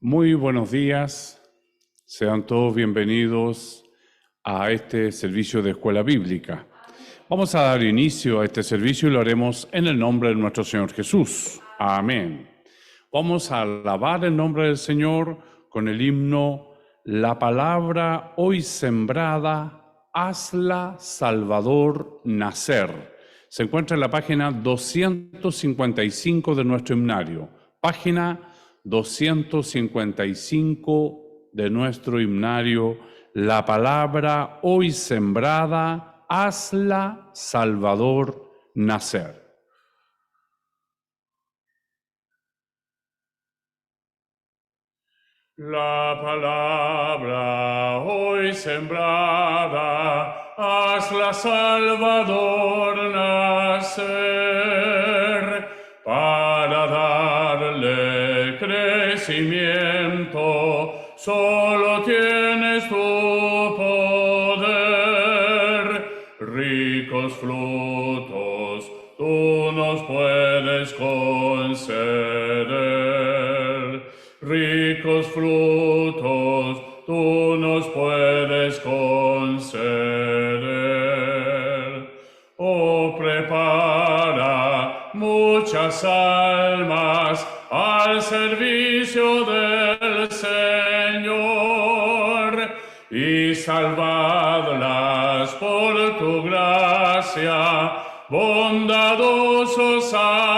Muy buenos días, sean todos bienvenidos a este servicio de Escuela Bíblica. Vamos a dar inicio a este servicio y lo haremos en el nombre de nuestro Señor Jesús. Amén. Vamos a alabar el nombre del Señor con el himno La palabra hoy sembrada, hazla Salvador nacer. Se encuentra en la página 255 de nuestro himnario. Página 255 de nuestro himnario, la palabra hoy sembrada, hazla Salvador nacer. La palabra hoy sembrada, hazla Salvador nacer, para darle crecimiento, solo tienes tu poder. Ricos frutos tú nos puedes conceder. Ricos frutos tú nos puedes conceder. Oh, prepara muchas almas al servicio del Señor y salvadlas por tu gracia, bondadoso Salvador.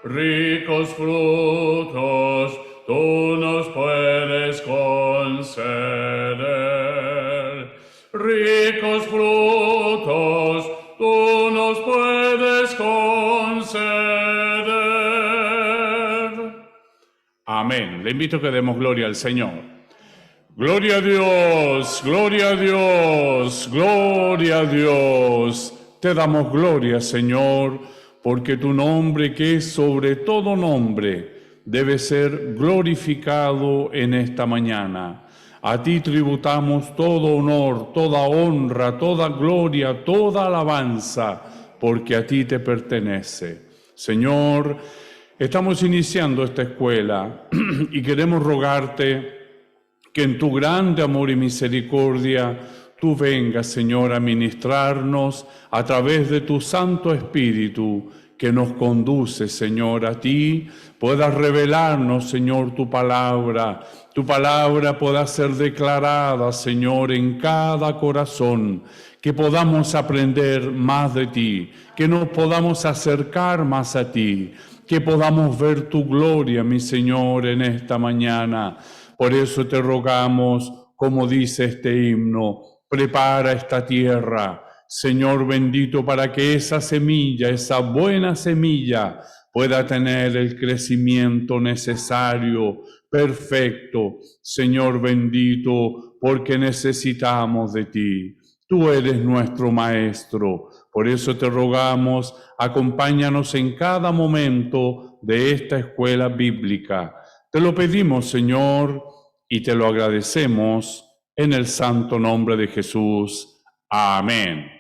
Ricos frutos tú nos puedes conceder. Ricos frutos tú nos puedes conceder. Amén. Le invito a que demos gloria al Señor. Gloria a Dios, gloria a Dios, gloria a Dios. Te damos gloria, Señor, porque tu nombre, que es sobre todo nombre, debe ser glorificado en esta mañana. A ti tributamos todo honor, toda honra, toda gloria, toda alabanza, porque a ti te pertenece. Señor, estamos iniciando esta escuela y queremos rogarte que en tu grande amor y misericordia tú vengas, Señor, a ministrarnos a través de tu Santo Espíritu que nos conduce, Señor, a ti. Puedas revelarnos, Señor, tu palabra pueda ser declarada, Señor, en cada corazón, que podamos aprender más de ti, que nos podamos acercar más a ti, que podamos ver tu gloria, mi Señor, en esta mañana. Por eso te rogamos, como dice este himno, prepara esta tierra, Señor bendito, para que esa semilla, esa buena semilla, pueda tener el crecimiento necesario, perfecto. Señor bendito, porque necesitamos de ti. Tú eres nuestro Maestro. Por eso te rogamos, acompáñanos en cada momento de esta escuela bíblica. Te lo pedimos, Señor, y te lo agradecemos en el santo nombre de Jesús. Amén.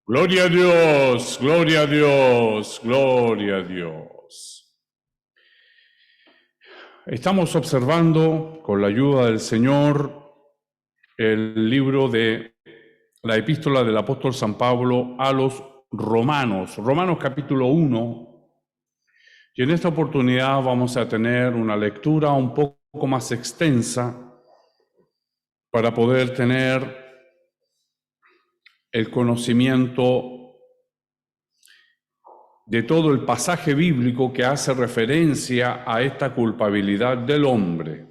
Gloria a Dios, gloria a Dios, gloria a Dios. Estamos observando, con la ayuda del Señor, el libro de la epístola del apóstol San Pablo a los Romanos, Romanos capítulo 1. Y en esta oportunidad vamos a tener una lectura un poco más extensa para poder tener el conocimiento de todo el pasaje bíblico que hace referencia a esta culpabilidad del hombre.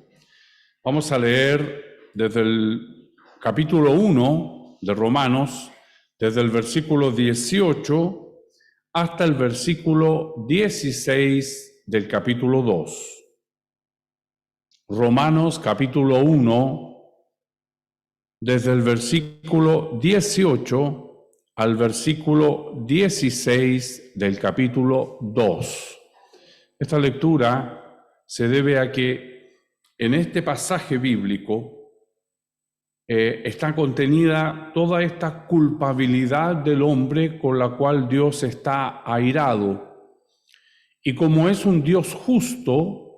Vamos a leer desde el capítulo 1 de Romanos, desde el versículo 18 hasta el versículo 16 del capítulo 2. Romanos capítulo 1, desde el versículo 18 al versículo 16 del capítulo 2. Esta lectura se debe a que en este pasaje bíblico está contenida toda esta culpabilidad del hombre con la cual Dios está airado. Y como es un Dios justo,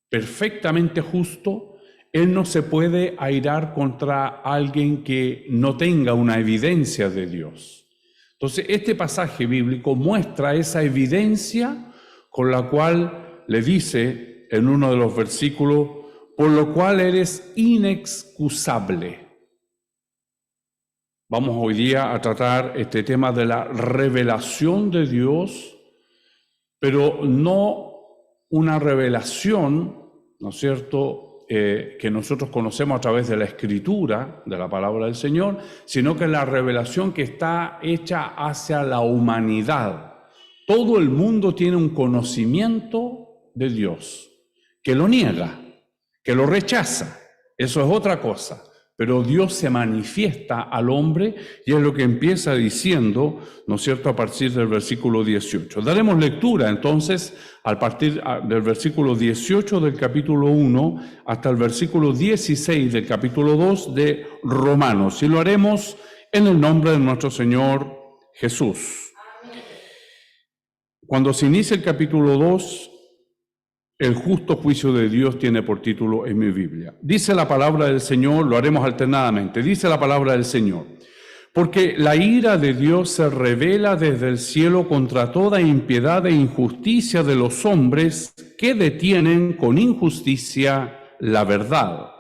perfectamente justo, Él no se puede airar contra alguien que no tenga una evidencia de Dios. Entonces, este pasaje bíblico muestra esa evidencia con la cual le dice en uno de los versículos, por lo cual eres inexcusable. Vamos hoy día a tratar este tema de la revelación de Dios, pero no una revelación, ¿no es cierto?, que nosotros conocemos a través de la Escritura, de la palabra del Señor, sino que la revelación que está hecha hacia la humanidad. Todo el mundo tiene un conocimiento de Dios, que lo niega, que lo rechaza. Eso es otra cosa. Pero Dios se manifiesta al hombre y es lo que empieza diciendo, ¿no es cierto?, a partir del versículo 18. Daremos lectura entonces a partir del versículo 18 del capítulo 1 hasta el versículo 16 del capítulo 2 de Romanos. Y lo haremos en el nombre de nuestro Señor Jesús. Amén. Cuando se inicia el capítulo 2, el justo juicio de Dios tiene por título en mi Biblia. Dice la palabra del Señor, lo haremos alternadamente, dice la palabra del Señor. Porque la ira de Dios se revela desde el cielo contra toda impiedad e injusticia de los hombres que detienen con injusticia la verdad.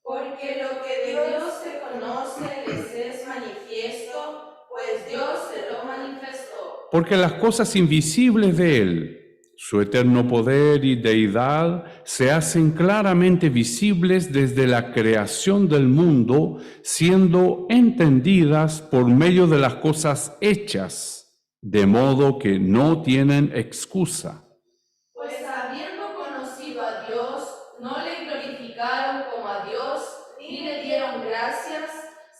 Porque lo que de Dios se conoce les es manifiesto, pues Dios se lo manifestó. Porque las cosas invisibles de Él, su eterno poder y deidad, se hacen claramente visibles desde la creación del mundo, siendo entendidas por medio de las cosas hechas, de modo que no tienen excusa. Pues habiendo conocido a Dios, no le glorificaron como a Dios, ni le dieron gracias,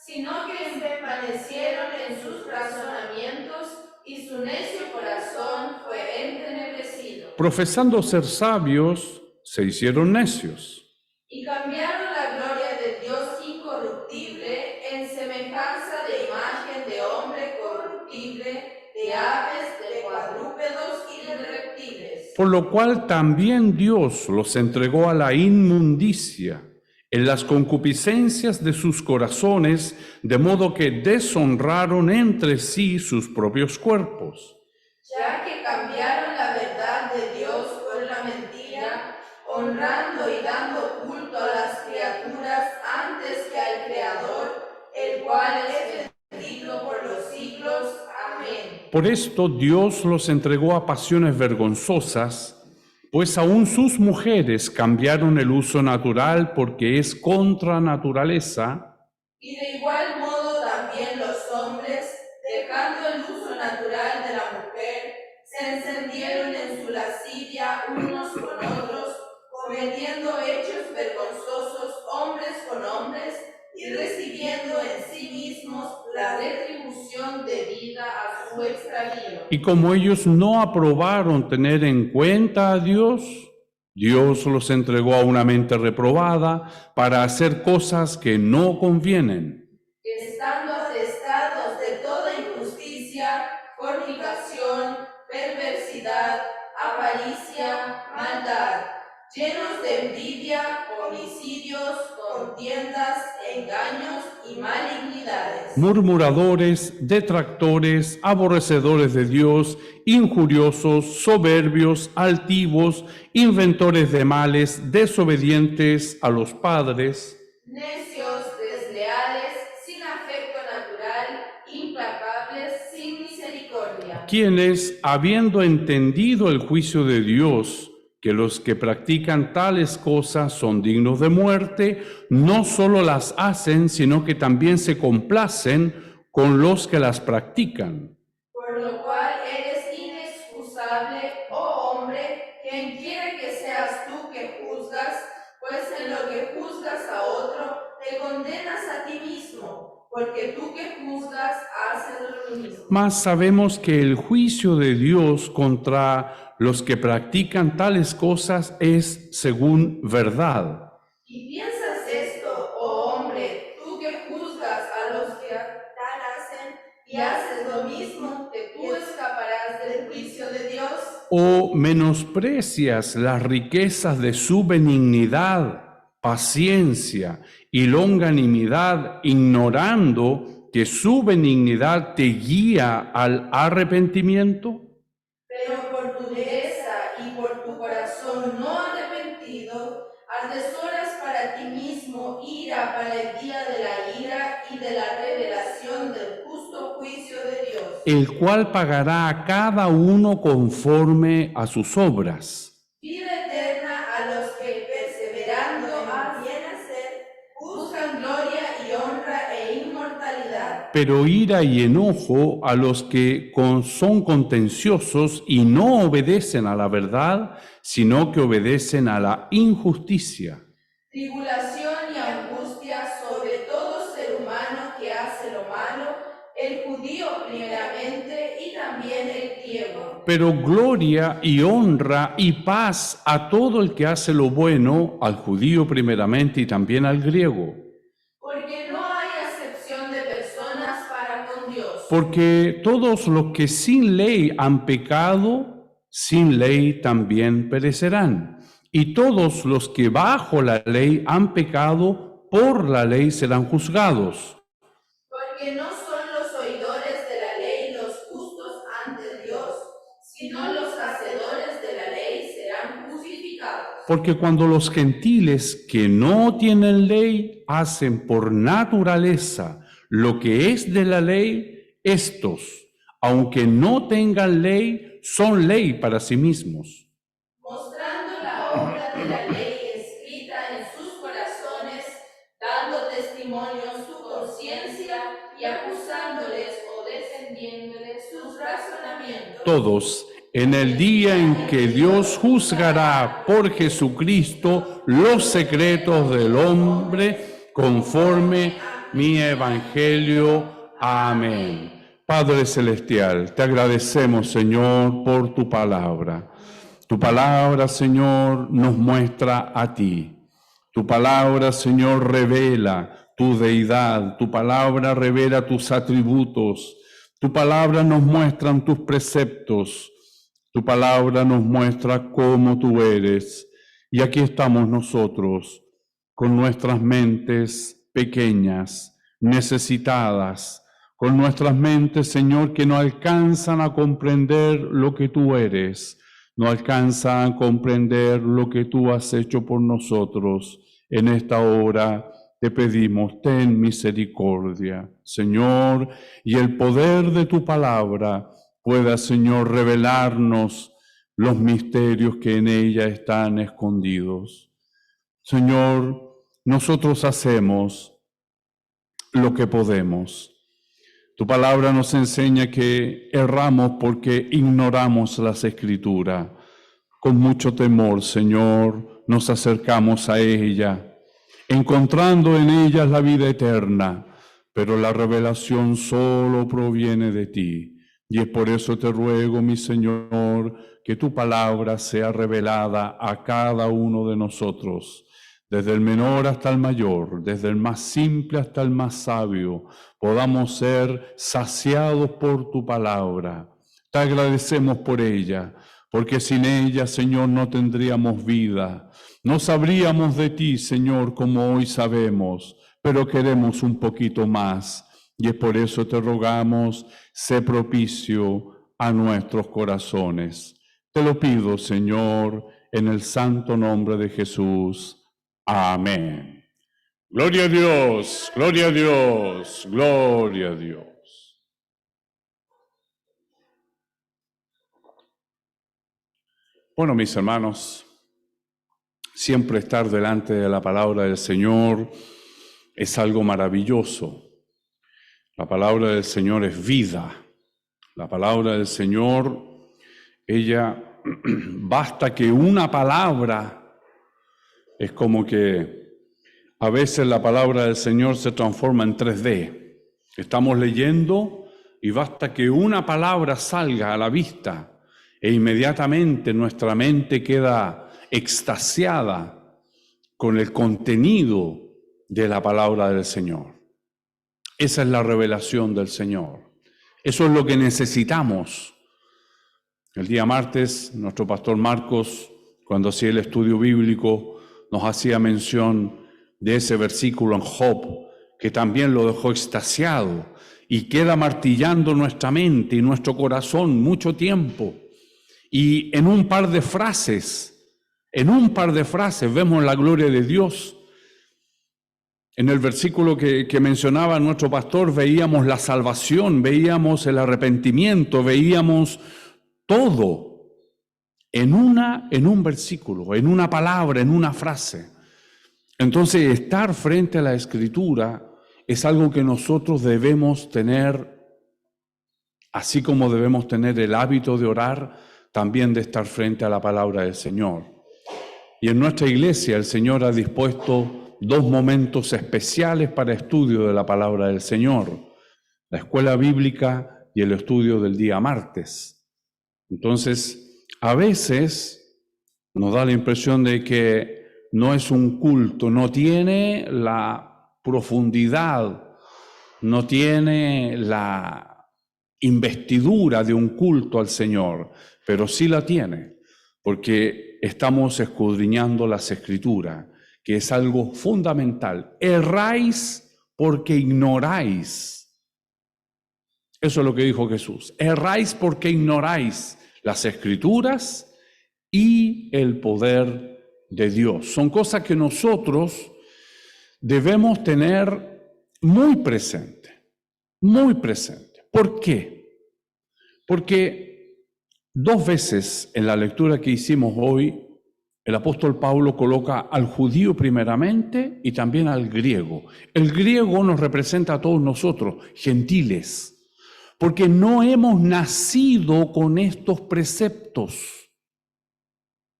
sino que permanecieron en sus razonamientos, y su necio corazón fue entenebrecido. Profesando ser sabios, se hicieron necios. Y cambiaron la gloria del Dios incorruptible en semejanza de imagen de hombre corruptible, de aves, de cuadrúpedos y de reptiles. Por lo cual también Dios los entregó a la inmundicia en las concupiscencias de sus corazones, de modo que deshonraron entre sí sus propios cuerpos. Ya que cambiaron la verdad de Dios por la mentira, honrando y dando culto a las criaturas antes que al Creador, el cual es bendito por los siglos. Amén. Por esto Dios los entregó a pasiones vergonzosas, pues aún sus mujeres cambiaron el uso natural porque es contra naturaleza. Y de igual modo también los hombres, dejando el uso natural de la mujer, se encendieron en su lascivia unos con otros, cometiendo hechos vergonzosos hombres con hombres y recibiendo en sí mismos la retribución debida a su extravío. Y como ellos no aprobaron tener en cuenta a Dios, Dios los entregó a una mente reprobada para hacer cosas que no convienen. Estando atestados de toda injusticia, fornicación, perversidad, avaricia, maldad, llenos de envidia, homicidios, contiendas, engaños y malignidades. Murmuradores, detractores, aborrecedores de Dios, injuriosos, soberbios, altivos, inventores de males, desobedientes a los padres, necios, desleales, sin afecto natural, implacables, sin misericordia. quienes, habiendo entendido el juicio de Dios, que los que practican tales cosas son dignos de muerte, no solo las hacen, sino que también se complacen con los que las practican. Por lo cual eres inexcusable, oh hombre, quien quiera que seas tú que juzgas, pues en lo que juzgas a otro, te condenas a ti mismo, porque tú que juzgas haces lo mismo. Mas sabemos que el juicio de Dios contra los que practican tales cosas es según verdad. ¿Y piensas esto, oh hombre, tú que juzgas a los que tal hacen, y haces lo mismo, que tú escaparás del juicio de Dios. ¿O menosprecias las riquezas de su benignidad, paciencia y longanimidad, ignorando que su benignidad te guía al arrepentimiento? Pero por tu dureza y por tu corazón no arrepentido, atesoras para ti mismo ira para el día de la ira y de la revelación del justo juicio de Dios, el cual pagará a cada uno conforme a sus obras. vida eterna a los que, perseverando a bien hacer, buscan gloria y honra e inmortalidad. Pero ira y enojo a los que son contenciosos y no obedecen a la verdad, sino que obedecen a la injusticia. Tribulación y angustia sobre todo ser humano que hace lo malo, el judío primeramente y también el griego. Pero gloria y honra y paz a todo el que hace lo bueno, al judío primeramente y también al griego. Porque no hay acepción de personas para con Dios. Porque todos los que sin ley han pecado, sin ley también perecerán. Y todos los que bajo la ley han pecado, por la ley serán juzgados. Porque no son los oidores de la ley los justos ante Dios, sino los hacedores de la ley serán justificados. Porque cuando los gentiles que no tienen ley hacen por naturaleza lo que es de la ley, estos, aunque no tengan ley, son ley para sí mismos. Mostrando la obra de la ley escrita en sus corazones, dando testimonio su conciencia y acusándoles o defendiéndoles sus razonamientos. Todos, en el día en que Dios juzgará por Jesucristo los secretos del hombre, conforme mi evangelio. Amén. Padre Celestial, te agradecemos, Señor, por tu palabra. Tu palabra, Señor, nos muestra a ti. Tu palabra, Señor, revela tu deidad. Tu palabra revela tus atributos. Tu palabra nos muestra tus preceptos. Tu palabra nos muestra cómo tú eres. Y aquí estamos nosotros, con nuestras mentes pequeñas, necesitadas, con nuestras mentes, Señor, que no alcanzan a comprender lo que tú eres, no alcanzan a comprender lo que tú has hecho por nosotros. En esta hora te pedimos, ten misericordia, Señor, y el poder de tu palabra pueda, Señor, revelarnos los misterios que en ella están escondidos. Señor, nosotros hacemos lo que podemos. Tu palabra nos enseña que erramos porque ignoramos las Escrituras. Con mucho temor, Señor, nos acercamos a ella, encontrando en ellas la vida eterna, pero la revelación solo proviene de ti. Y es por eso te ruego, mi Señor, que tu palabra sea revelada a cada uno de nosotros, desde el menor hasta el mayor, desde el más simple hasta el más sabio, podamos ser saciados por tu palabra. Te agradecemos por ella, porque sin ella, Señor, no tendríamos vida. No sabríamos de ti, Señor, como hoy sabemos, pero queremos un poquito más. Y es por eso te rogamos, sé propicio a nuestros corazones. Te lo pido, Señor, en el santo nombre de Jesús. Amén. Gloria a Dios, gloria a Dios, gloria a Dios. Bueno, mis hermanos, siempre estar delante de la palabra del Señor es algo maravilloso. La palabra del Señor es vida. La palabra del Señor, ella, basta que una palabra, es como que a veces la palabra del Señor se transforma en 3D. Estamos leyendo y basta que una palabra salga a la vista e inmediatamente nuestra mente queda extasiada con el contenido de la palabra del Señor. Esa es la revelación del Señor. Eso es lo que necesitamos. El día martes, nuestro pastor Marcos, cuando hacía el estudio bíblico, nos hacía mención de ese versículo en Job, que también lo dejó extasiado y queda martillando nuestra mente y nuestro corazón mucho tiempo. Y en un par de frases vemos la gloria de Dios. En el versículo que mencionaba nuestro pastor veíamos la salvación, veíamos el arrepentimiento, veíamos todo en un versículo, en una palabra, en una frase. Entonces, estar frente a la Escritura es algo que nosotros debemos tener, así como debemos tener el hábito de orar, también de estar frente a la palabra del Señor. Y en nuestra iglesia el Señor ha dispuesto 2 momentos especiales para estudio de la palabra del Señor: la escuela bíblica y el estudio del día martes. Entonces, a veces nos da la impresión de que no es un culto, no tiene la profundidad, no tiene la investidura de un culto al Señor, pero sí la tiene, porque estamos escudriñando las Escrituras, que es algo fundamental. Erráis porque ignoráis. Eso es lo que dijo Jesús. Erráis porque ignoráis las Escrituras y el poder de Dios. Son cosas que nosotros debemos tener muy presente, muy presente. ¿Por qué? Porque 2 veces en la lectura que hicimos hoy, el apóstol Pablo coloca al judío primeramente y también al griego. El griego nos representa a todos nosotros, gentiles, porque no hemos nacido con estos preceptos.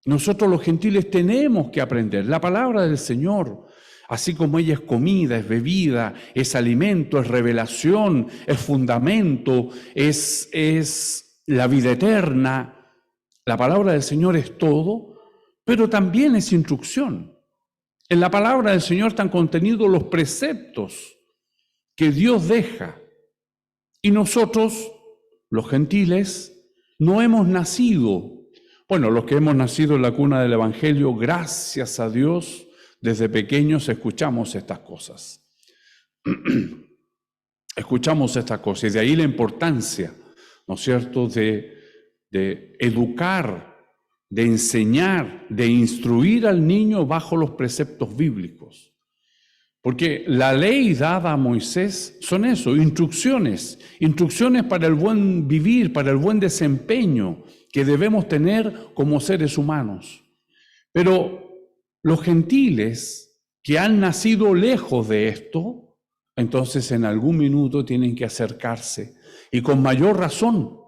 Nosotros los gentiles tenemos que aprender la palabra del Señor, así como ella es comida, es bebida, es alimento, es revelación, es fundamento, es la vida eterna. La palabra del Señor es todo, pero también es instrucción. En la palabra del Señor están contenidos los preceptos que Dios deja. Y nosotros, los gentiles, no hemos nacido. Bueno, los que hemos nacido en la cuna del Evangelio, gracias a Dios, desde pequeños escuchamos estas cosas. Escuchamos estas cosas y de ahí la importancia, ¿no es cierto?, de educar, de enseñar, de instruir al niño bajo los preceptos bíblicos. Porque la ley dada a Moisés son eso, instrucciones para el buen vivir, para el buen desempeño que debemos tener como seres humanos. Pero los gentiles que han nacido lejos de esto, entonces en algún minuto tienen que acercarse, y con mayor razón,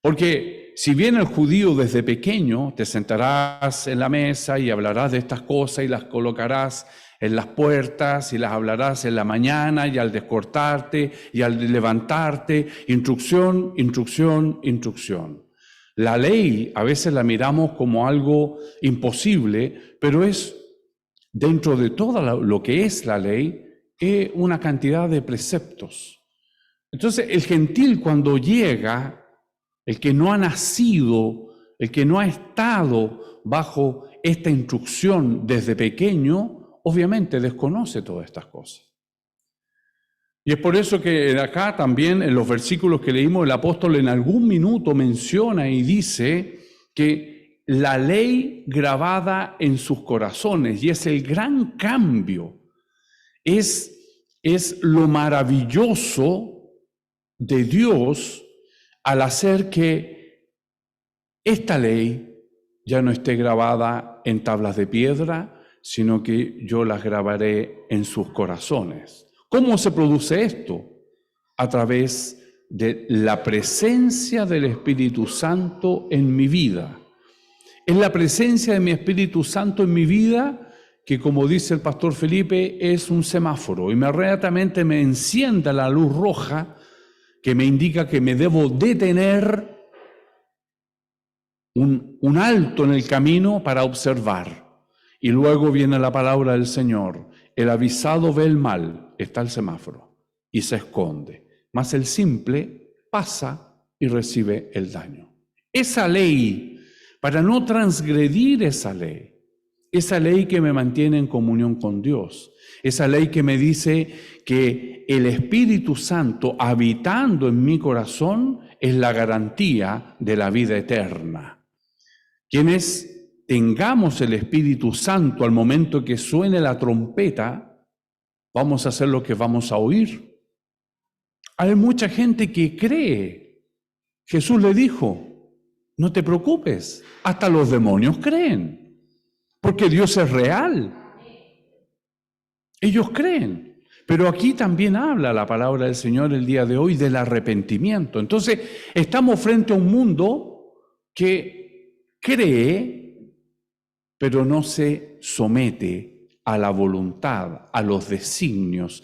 porque si bien el judío desde pequeño te sentarás en la mesa y hablarás de estas cosas y las colocarás en las puertas y las hablarás en la mañana y al descortarte y al levantarte, instrucción, instrucción, instrucción. La ley a veces la miramos como algo imposible, pero es, dentro de todo lo que es la ley, una cantidad de preceptos. Entonces el gentil cuando llega, el que no ha nacido, el que no ha estado bajo esta instrucción desde pequeño, obviamente desconoce todas estas cosas. Y es por eso que acá también en los versículos que leímos el apóstol en algún minuto menciona y dice que la ley grabada en sus corazones, y es el gran cambio, es lo maravilloso de Dios al hacer que esta ley ya no esté grabada en tablas de piedra, sino que yo las grabaré en sus corazones. ¿Cómo se produce esto? A través de la presencia del Espíritu Santo en mi vida. Es la presencia de mi Espíritu Santo en mi vida que, como dice el pastor Felipe, es un semáforo. Inmediatamente me enciende la luz roja que me indica que me debo detener, un alto en el camino para observar. Y luego viene la palabra del Señor. El avisado ve el mal, está el semáforo, y se esconde. Mas el simple pasa y recibe el daño. Esa ley, para no transgredir esa ley que me mantiene en comunión con Dios, esa ley que me dice que el Espíritu Santo habitando en mi corazón es la garantía de la vida eterna. Quienes tengamos el Espíritu Santo al momento que suene la trompeta, vamos a hacer lo que vamos a oír. Hay mucha gente que cree. Jesús le dijo, no te preocupes, hasta los demonios creen, porque Dios es real. Ellos creen. Pero aquí también habla la palabra del Señor el día de hoy del arrepentimiento. Entonces, estamos frente a un mundo que cree, pero no se somete a la voluntad, a los designios,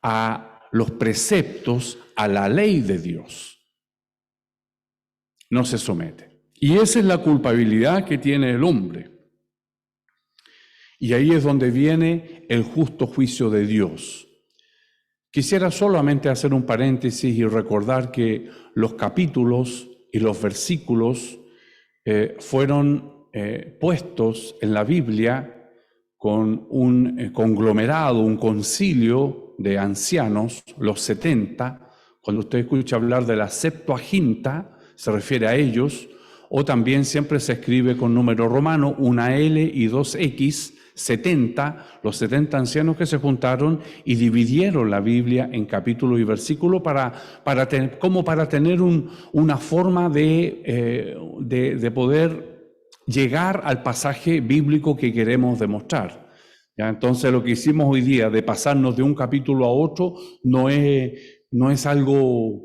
a los preceptos, a la ley de Dios. No se somete. Y esa es la culpabilidad que tiene el hombre. Y ahí es donde viene el justo juicio de Dios. Quisiera solamente hacer un paréntesis y recordar que los capítulos y los versículos fueron puestos en la Biblia con un conglomerado, un concilio de ancianos, los 70. Cuando usted escucha hablar de la Septuaginta, se refiere a ellos, o también siempre se escribe con número romano, una L y dos X, 70, los 70 ancianos que se juntaron y dividieron la Biblia en capítulo y versículo para tener una forma de poder llegar al pasaje bíblico que queremos demostrar. ¿Ya? Entonces lo que hicimos hoy día de pasarnos de un capítulo a otro no es algo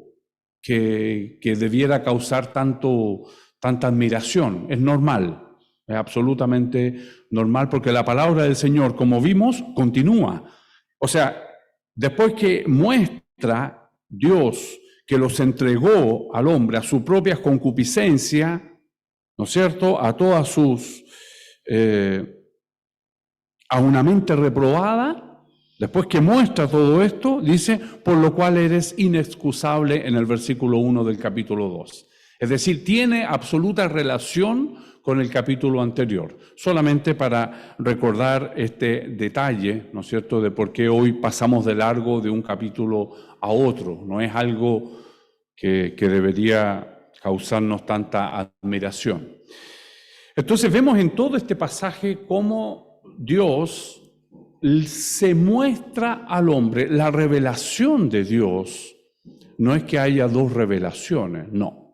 que debiera causar tanta admiración, es normal. Es absolutamente normal porque la palabra del Señor, como vimos, continúa. O sea, después que muestra Dios que los entregó al hombre a su propia concupiscencia, ¿no es cierto?, a todas a una mente reprobada, después que muestra todo esto, dice, por lo cual eres inexcusable en el versículo 1 del capítulo 2. Es decir, tiene absoluta relación con el capítulo anterior, solamente para recordar este detalle, ¿no es cierto?, de por qué hoy pasamos de largo de un capítulo a otro. No es algo que debería causarnos tanta admiración. Entonces vemos en todo este pasaje cómo Dios se muestra al hombre. La revelación de Dios no es que haya dos revelaciones, no.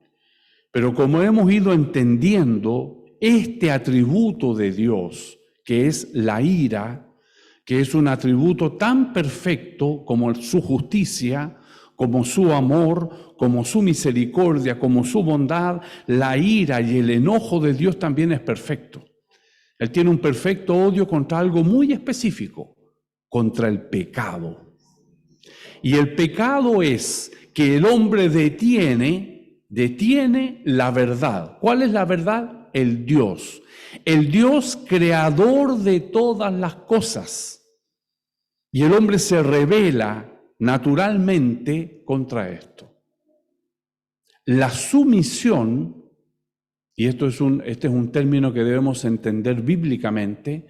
Pero como hemos ido entendiendo este atributo de Dios, que es la ira, que es un atributo tan perfecto como su justicia, como su amor, como su misericordia, como su bondad, la ira y el enojo de Dios también es perfecto. Él tiene un perfecto odio contra algo muy específico, contra el pecado. Y el pecado es que el hombre detiene la verdad. ¿Cuál es la verdad? El Dios creador de todas las cosas. Y el hombre se rebela naturalmente contra esto. La sumisión, y este es un término que debemos entender bíblicamente,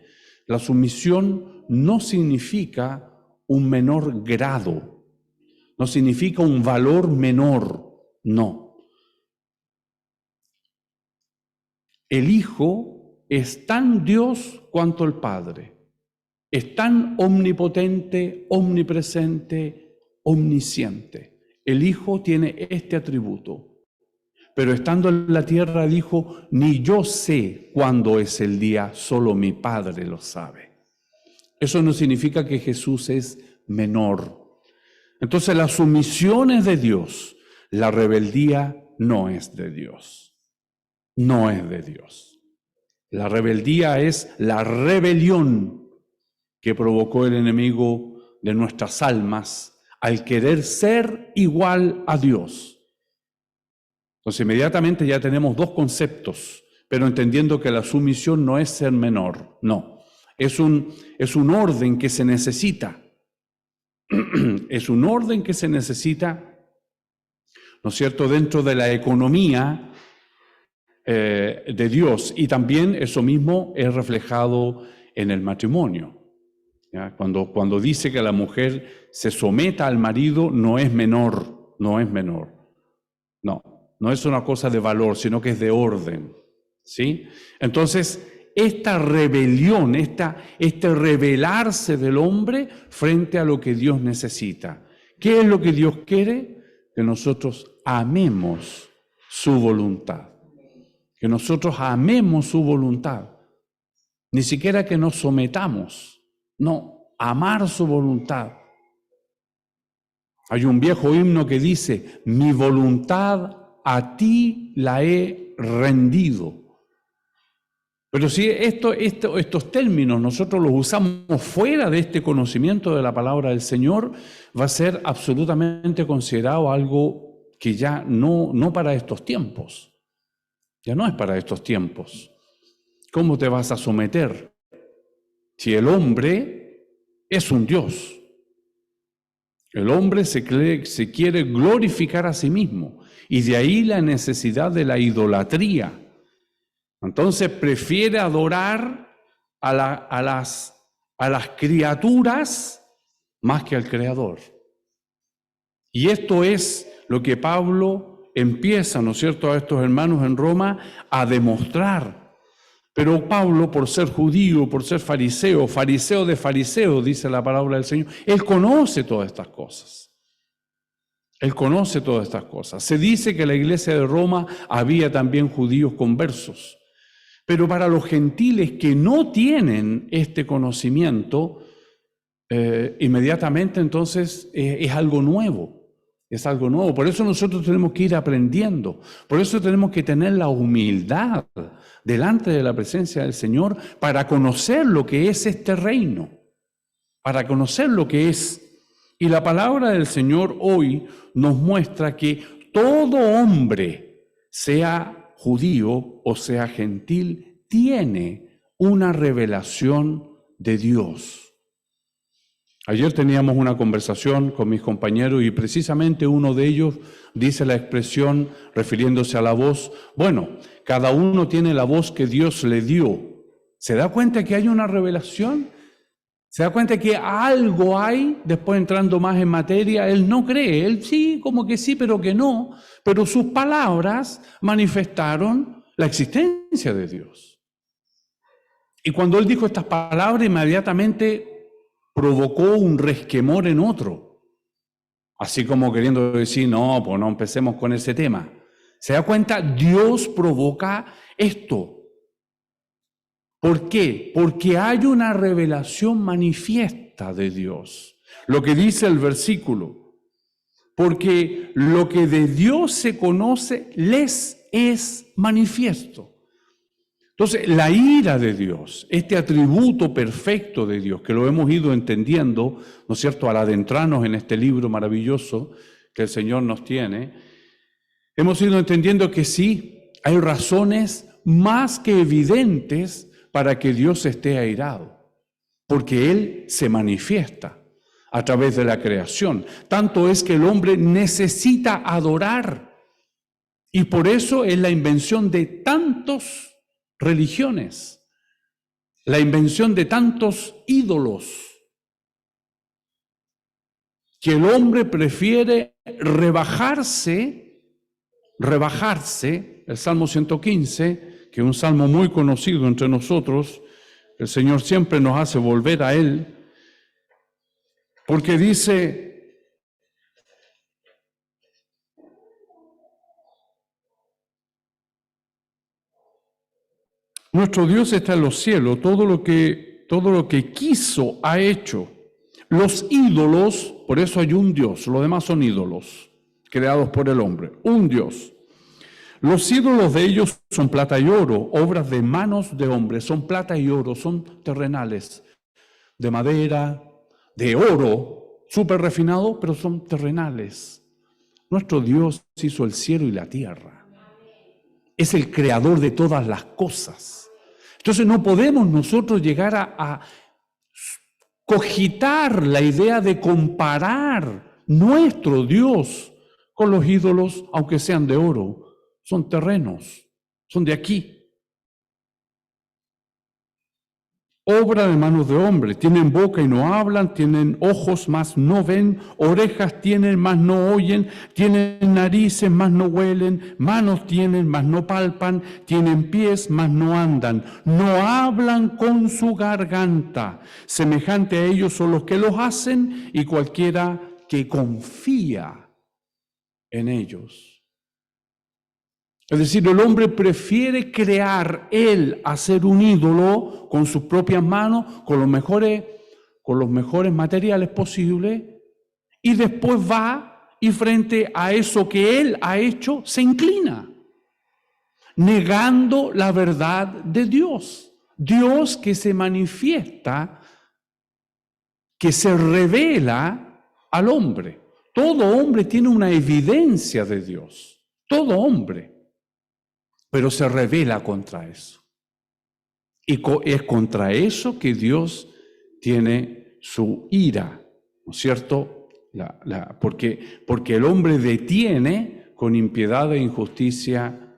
la sumisión no significa un menor grado, no significa un valor menor, no. El Hijo es tan Dios cuanto el Padre. Es tan omnipotente, omnipresente, omnisciente. El Hijo tiene este atributo. Pero estando en la tierra dijo, ni yo sé cuándo es el día, solo mi Padre lo sabe. Eso no significa que Jesús es menor. Entonces la sumisión es de Dios, la rebeldía no es de Dios. No es de Dios. La rebeldía es la rebelión que provocó el enemigo de nuestras almas al querer ser igual a Dios. Entonces inmediatamente ya tenemos dos conceptos, pero entendiendo que la sumisión no es ser menor, no. Es un orden que se necesita. Es un orden que se necesita ¿no es cierto?, dentro de la economía de Dios. Y también eso mismo es reflejado en el matrimonio. ¿Ya? Cuando dice que la mujer se someta al marido, no es menor, no es menor. No es una cosa de valor, sino que es de orden. ¿Sí? Entonces, esta rebelión, este rebelarse del hombre frente a lo que Dios necesita. ¿Qué es lo que Dios quiere? Que nosotros amemos su voluntad. Que nosotros amemos su voluntad. Ni siquiera que nos sometamos. No, amar su voluntad. Hay un viejo himno que dice, mi voluntad a ti la he rendido. Pero si estos términos nosotros los usamos fuera de este conocimiento de la palabra del Señor, va a ser absolutamente considerado algo que ya no para estos tiempos. Ya no es para estos tiempos. ¿Cómo te vas a someter si el hombre es un Dios? El hombre se quiere glorificar a sí mismo, y de ahí la necesidad de la idolatría. Entonces prefiere adorar a las criaturas más que al Creador. Y esto es lo que Pablo empieza, ¿no es cierto?, a estos hermanos en Roma a demostrar. Pero Pablo, por ser judío, por ser fariseo de fariseos, dice la palabra del Señor, él conoce todas estas cosas. Él conoce todas estas cosas. Se dice que en la iglesia de Roma había también judíos conversos. Pero para los gentiles que no tienen este conocimiento, inmediatamente entonces es algo nuevo. Es algo nuevo. Por eso nosotros tenemos que ir aprendiendo. Por eso tenemos que tener la humildad delante de la presencia del Señor para conocer lo que es este reino. Para conocer lo que es. Y la palabra del Señor hoy nos muestra que todo hombre, sea judío o sea gentil, tiene una revelación de Dios. Ayer teníamos una conversación con mis compañeros y precisamente uno de ellos dice la expresión refiriéndose a la voz, bueno, cada uno tiene la voz que Dios le dio. ¿Se da cuenta que hay una revelación? ¿Se da cuenta que algo hay? Después entrando más en materia, él no cree, él sí, como que sí, pero que no. Pero sus palabras manifestaron la existencia de Dios. Y cuando él dijo estas palabras, inmediatamente provocó un resquemor en otro. Así como queriendo decir, no, pues no empecemos con ese tema. ¿Se da cuenta? Dios provoca esto. ¿Por qué? Porque hay una revelación manifiesta de Dios. Lo que dice el versículo. Porque lo que de Dios se conoce les es manifiesto. Entonces, la ira de Dios, este atributo perfecto de Dios, que lo hemos ido entendiendo, ¿no es cierto?, al adentrarnos en este libro maravilloso que el Señor nos tiene, hemos ido entendiendo que sí, hay razones más que evidentes para que Dios esté airado, porque Él se manifiesta a través de la creación. Tanto es que el hombre necesita adorar, y por eso es la invención de tantos religiones, la invención de tantos ídolos, que el hombre prefiere rebajarse, el Salmo 115, que es un salmo muy conocido entre nosotros, el Señor siempre nos hace volver a él, porque dice: nuestro Dios está en los cielos, todo lo que quiso ha hecho. Los ídolos, por eso hay un Dios, los demás son ídolos, creados por el hombre, un Dios. Los ídolos de ellos son plata y oro, obras de manos de hombres, son plata y oro, son terrenales, de madera, de oro, súper refinado, pero son terrenales. Nuestro Dios hizo el cielo y la tierra. Es el creador de todas las cosas. Entonces no podemos nosotros llegar a cogitar la idea de comparar nuestro Dios con los ídolos, aunque sean de oro, son terrenos, son de aquí. Obra de manos de hombre, tienen boca y no hablan, tienen ojos, mas no ven, orejas tienen, mas no oyen, tienen narices, mas no huelen, manos tienen, mas no palpan, tienen pies, mas no andan, no hablan con su garganta. Semejante a ellos son los que los hacen y cualquiera que confía en ellos. Es decir, el hombre prefiere crear, él, hacer un ídolo con sus propias manos, con los mejores materiales posibles, y después va y frente a eso que él ha hecho, se inclina, negando la verdad de Dios. Dios que se manifiesta, que se revela al hombre. Todo hombre tiene una evidencia de Dios, todo hombre. Pero se revela contra eso. Y es contra eso que Dios tiene su ira, ¿no es cierto? Porque el hombre detiene con impiedad e injusticia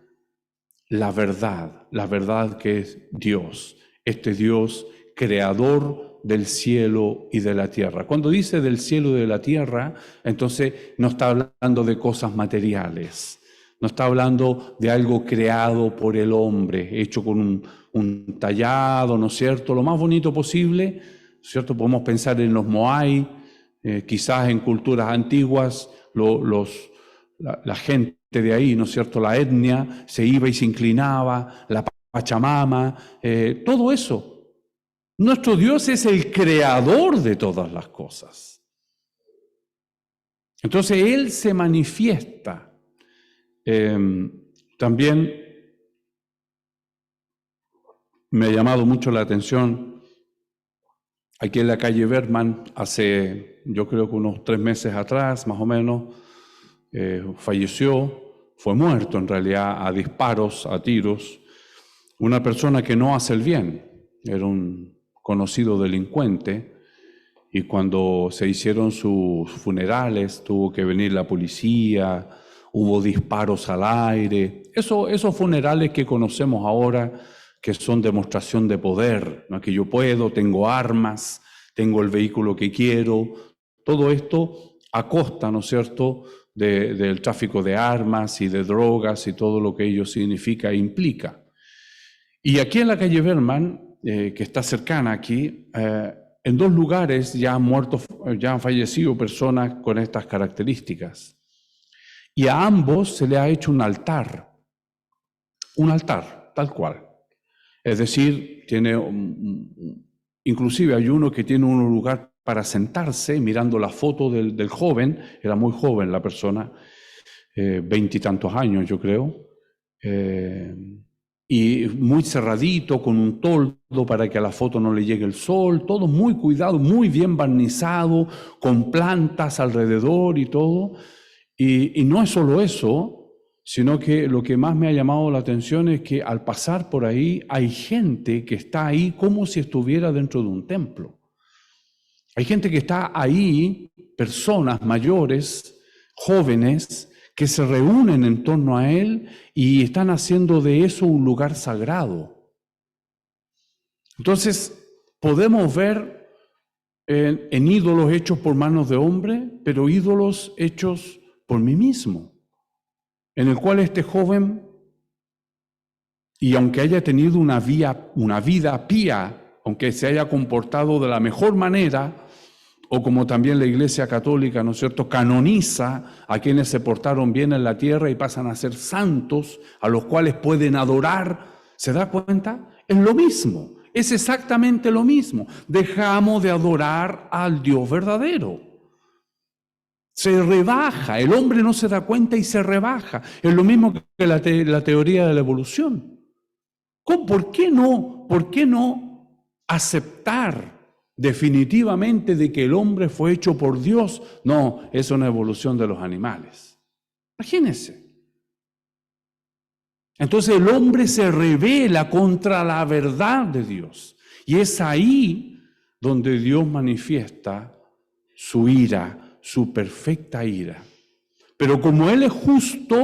la verdad que es Dios, este Dios creador del cielo y de la tierra. Cuando dice del cielo y de la tierra, entonces no está hablando de cosas materiales. No está hablando de algo creado por el hombre, hecho con un tallado, ¿no es cierto? Lo más bonito posible, ¿no es cierto? Podemos pensar en los Moai, quizás en culturas antiguas, la gente de ahí, ¿no es cierto? La etnia se iba y se inclinaba, la Pachamama, todo eso. Nuestro Dios es el creador de todas las cosas. Entonces Él se manifiesta. También me ha llamado mucho la atención aquí en la calle Bergman, hace yo creo que unos 3 meses atrás, más o menos, falleció, fue muerto en realidad a disparos, a tiros, una persona que no hace el bien, era un conocido delincuente, y cuando se hicieron sus funerales tuvo que venir la policía. Hubo disparos al aire, esos funerales que conocemos ahora, que son demostración de poder, ¿no? Que yo puedo, tengo armas, tengo el vehículo que quiero, todo esto a costa, ¿no es cierto?, del tráfico de armas y de drogas y todo lo que ello significa e implica. Y aquí en la calle Bergman, que está cercana aquí, en 2 lugares ya han fallecido personas con estas características. Y a ambos se le ha hecho un altar, tal cual. Es decir, inclusive hay uno que tiene un lugar para sentarse mirando la foto del joven, era muy joven la persona, 20 y tantos años yo creo, y muy cerradito, con un toldo para que a la foto no le llegue el sol, todo muy cuidado, muy bien barnizado, con plantas alrededor y todo. Y no es solo eso, sino que lo que más me ha llamado la atención es que al pasar por ahí hay gente que está ahí como si estuviera dentro de un templo. Hay gente que está ahí, personas mayores, jóvenes, que se reúnen en torno a él y están haciendo de eso un lugar sagrado. Entonces, podemos ver en ídolos hechos por manos de hombre, pero ídolos hechos por mí mismo, en el cual este joven, y aunque haya tenido una vida pía, aunque se haya comportado de la mejor manera, o como también la Iglesia Católica, ¿no es cierto?, canoniza a quienes se portaron bien en la tierra y pasan a ser santos, a los cuales pueden adorar, ¿se da cuenta? Es lo mismo, es exactamente lo mismo. Dejamos de adorar al Dios verdadero. Se rebaja, el hombre no se da cuenta y se rebaja. Es lo mismo que la teoría de la evolución. ¿Por qué no aceptar definitivamente de que el hombre fue hecho por Dios? No, es una evolución de los animales. Imagínense. Entonces el hombre se rebela contra la verdad de Dios. Y es ahí donde Dios manifiesta su ira, su perfecta ira. Pero como Él es justo,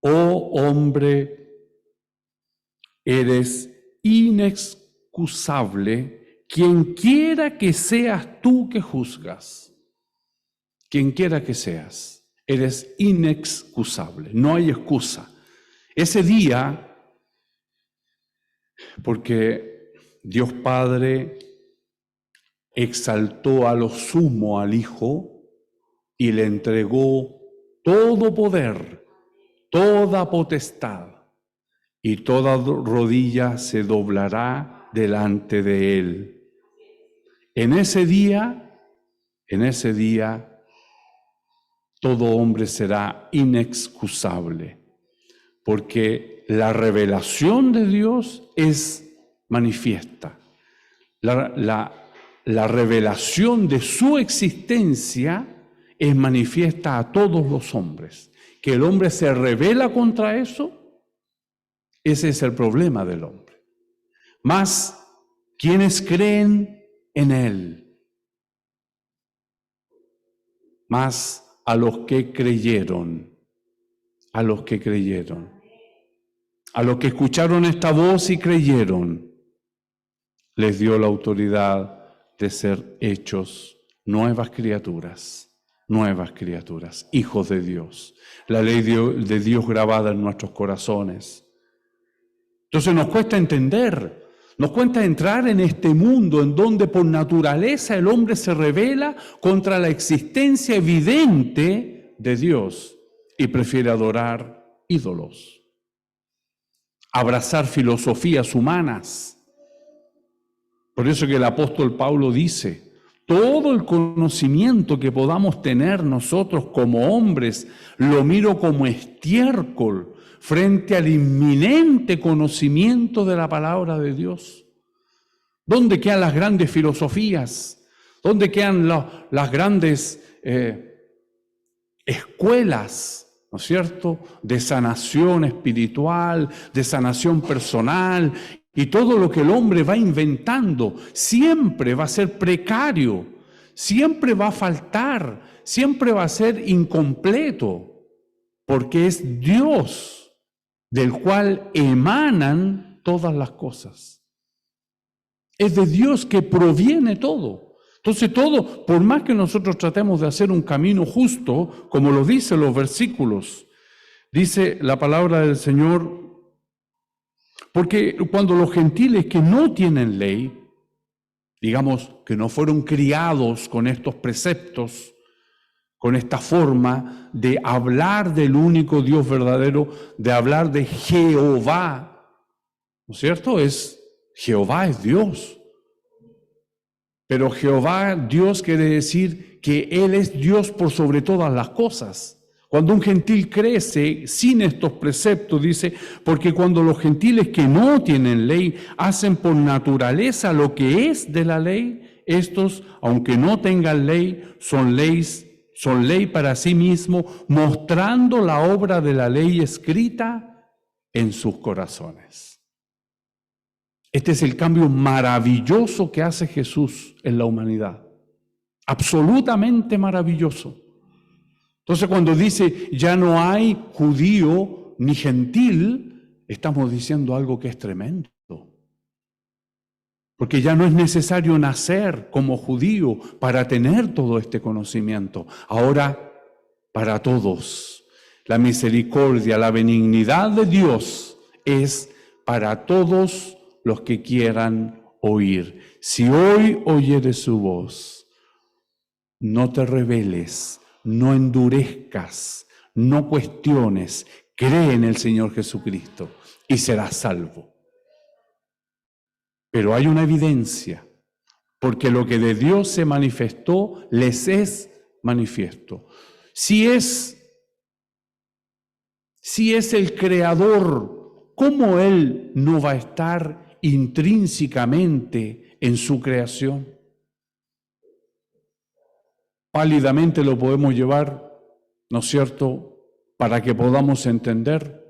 oh hombre, eres inexcusable, quien quiera que seas tú que juzgas. Quien quiera que seas, eres inexcusable, no hay excusa. Ese día, porque Dios Padre exaltó a lo sumo al Hijo y le entregó todo poder, toda potestad, y toda rodilla se doblará delante de Él. En ese día, todo hombre será inexcusable, porque la revelación de Dios es manifiesta. La revelación de su existencia es manifiesta a todos los hombres. Que el hombre se revela contra eso, ese es el problema del hombre. Mas, quienes creen en Él, más a los que creyeron, a los que escucharon esta voz y creyeron, les dio la autoridad de ser hechos nuevas criaturas, hijos de Dios, la ley de Dios grabada en nuestros corazones. Entonces nos cuesta entender, nos cuesta entrar en este mundo en donde por naturaleza el hombre se rebela contra la existencia evidente de Dios y prefiere adorar ídolos, abrazar filosofías humanas. Por eso que el apóstol Pablo dice, todo el conocimiento que podamos tener nosotros como hombres, lo miro como estiércol frente al inminente conocimiento de la palabra de Dios. ¿Dónde quedan las grandes filosofías? ¿Dónde quedan las grandes escuelas, ¿no es cierto?, de sanación espiritual, de sanación personal, y todo lo que el hombre va inventando siempre va a ser precario, siempre va a faltar, siempre va a ser incompleto, porque es Dios del cual emanan todas las cosas. Es de Dios que proviene todo. Entonces todo, por más que nosotros tratemos de hacer un camino justo, como lo dicen los versículos, dice la palabra del Señor, porque cuando los gentiles que no tienen ley, digamos que no fueron criados con estos preceptos, con esta forma de hablar del único Dios verdadero, de hablar de Jehová, ¿no es cierto? Jehová es Dios. Pero Jehová, Dios, quiere decir que Él es Dios por sobre todas las cosas. Cuando un gentil crece sin estos preceptos, dice, porque cuando los gentiles que no tienen ley hacen por naturaleza lo que es de la ley, estos, aunque no tengan ley, son ley para sí mismos, mostrando la obra de la ley escrita en sus corazones. Este es el cambio maravilloso que hace Jesús en la humanidad. Absolutamente maravilloso. Entonces cuando dice, ya no hay judío ni gentil, estamos diciendo algo que es tremendo. Porque ya no es necesario nacer como judío para tener todo este conocimiento. Ahora, para todos, la misericordia, la benignidad de Dios es para todos los que quieran oír. Si hoy oyeres su voz, no te rebeles, no endurezcas, no cuestiones, cree en el Señor Jesucristo y serás salvo. Pero hay una evidencia, porque lo que de Dios se manifestó, les es manifiesto. Si es el Creador, ¿cómo Él no va a estar intrínsecamente en su creación? Pálidamente lo podemos llevar, ¿no es cierto?, para que podamos entender.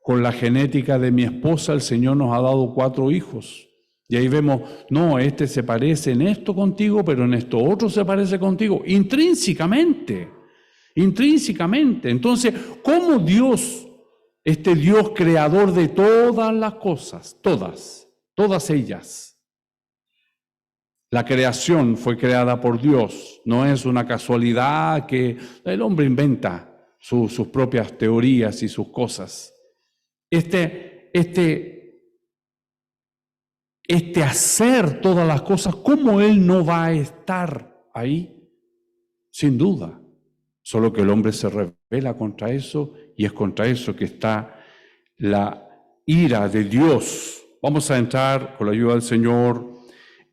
Con la genética de mi esposa, el Señor nos ha dado 4 hijos. Y ahí vemos, no, este se parece en esto contigo, pero en esto otro se parece contigo, intrínsecamente. Entonces, ¿cómo Dios, este Dios creador de todas las cosas, todas ellas? La creación fue creada por Dios, no es una casualidad que el hombre inventa sus propias teorías y sus cosas. Este hacer todas las cosas, ¿cómo Él no va a estar ahí? Sin duda. Solo que el hombre se rebela contra eso y es contra eso que está la ira de Dios. Vamos a entrar, con la ayuda del Señor,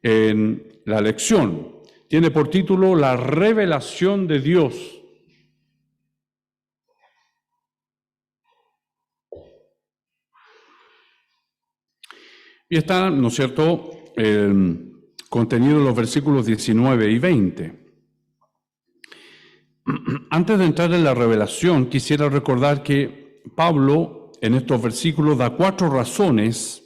en la lección. Tiene por título La revelación de Dios. Y está, ¿no es cierto?, contenido en los versículos 19 y 20. Antes de entrar en la revelación, quisiera recordar que Pablo en estos versículos da 4 razones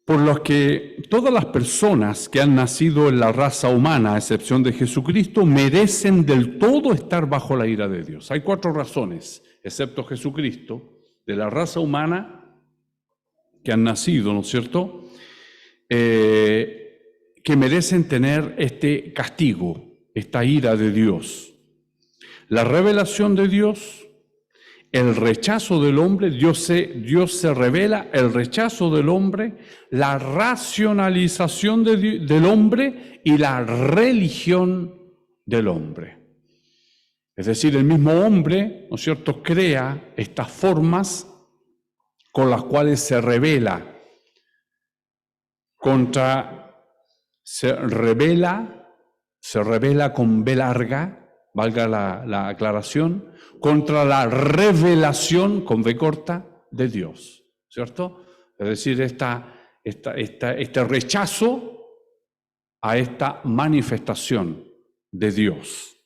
por las que todas las personas que han nacido en la raza humana, a excepción de Jesucristo, merecen del todo estar bajo la ira de Dios. Hay 4 razones, excepto Jesucristo, de la raza humana que han nacido, ¿no es cierto?, que merecen tener este castigo, esta ira de Dios. La revelación de Dios, el rechazo del hombre, Dios se revela, el rechazo del hombre, la racionalización del hombre y la religión del hombre. Es decir, el mismo hombre, ¿no es cierto?, crea estas formas con las cuales se revela se revela con B larga, valga la aclaración, contra la revelación con B corta de Dios, ¿cierto? Es decir, este rechazo a esta manifestación de Dios.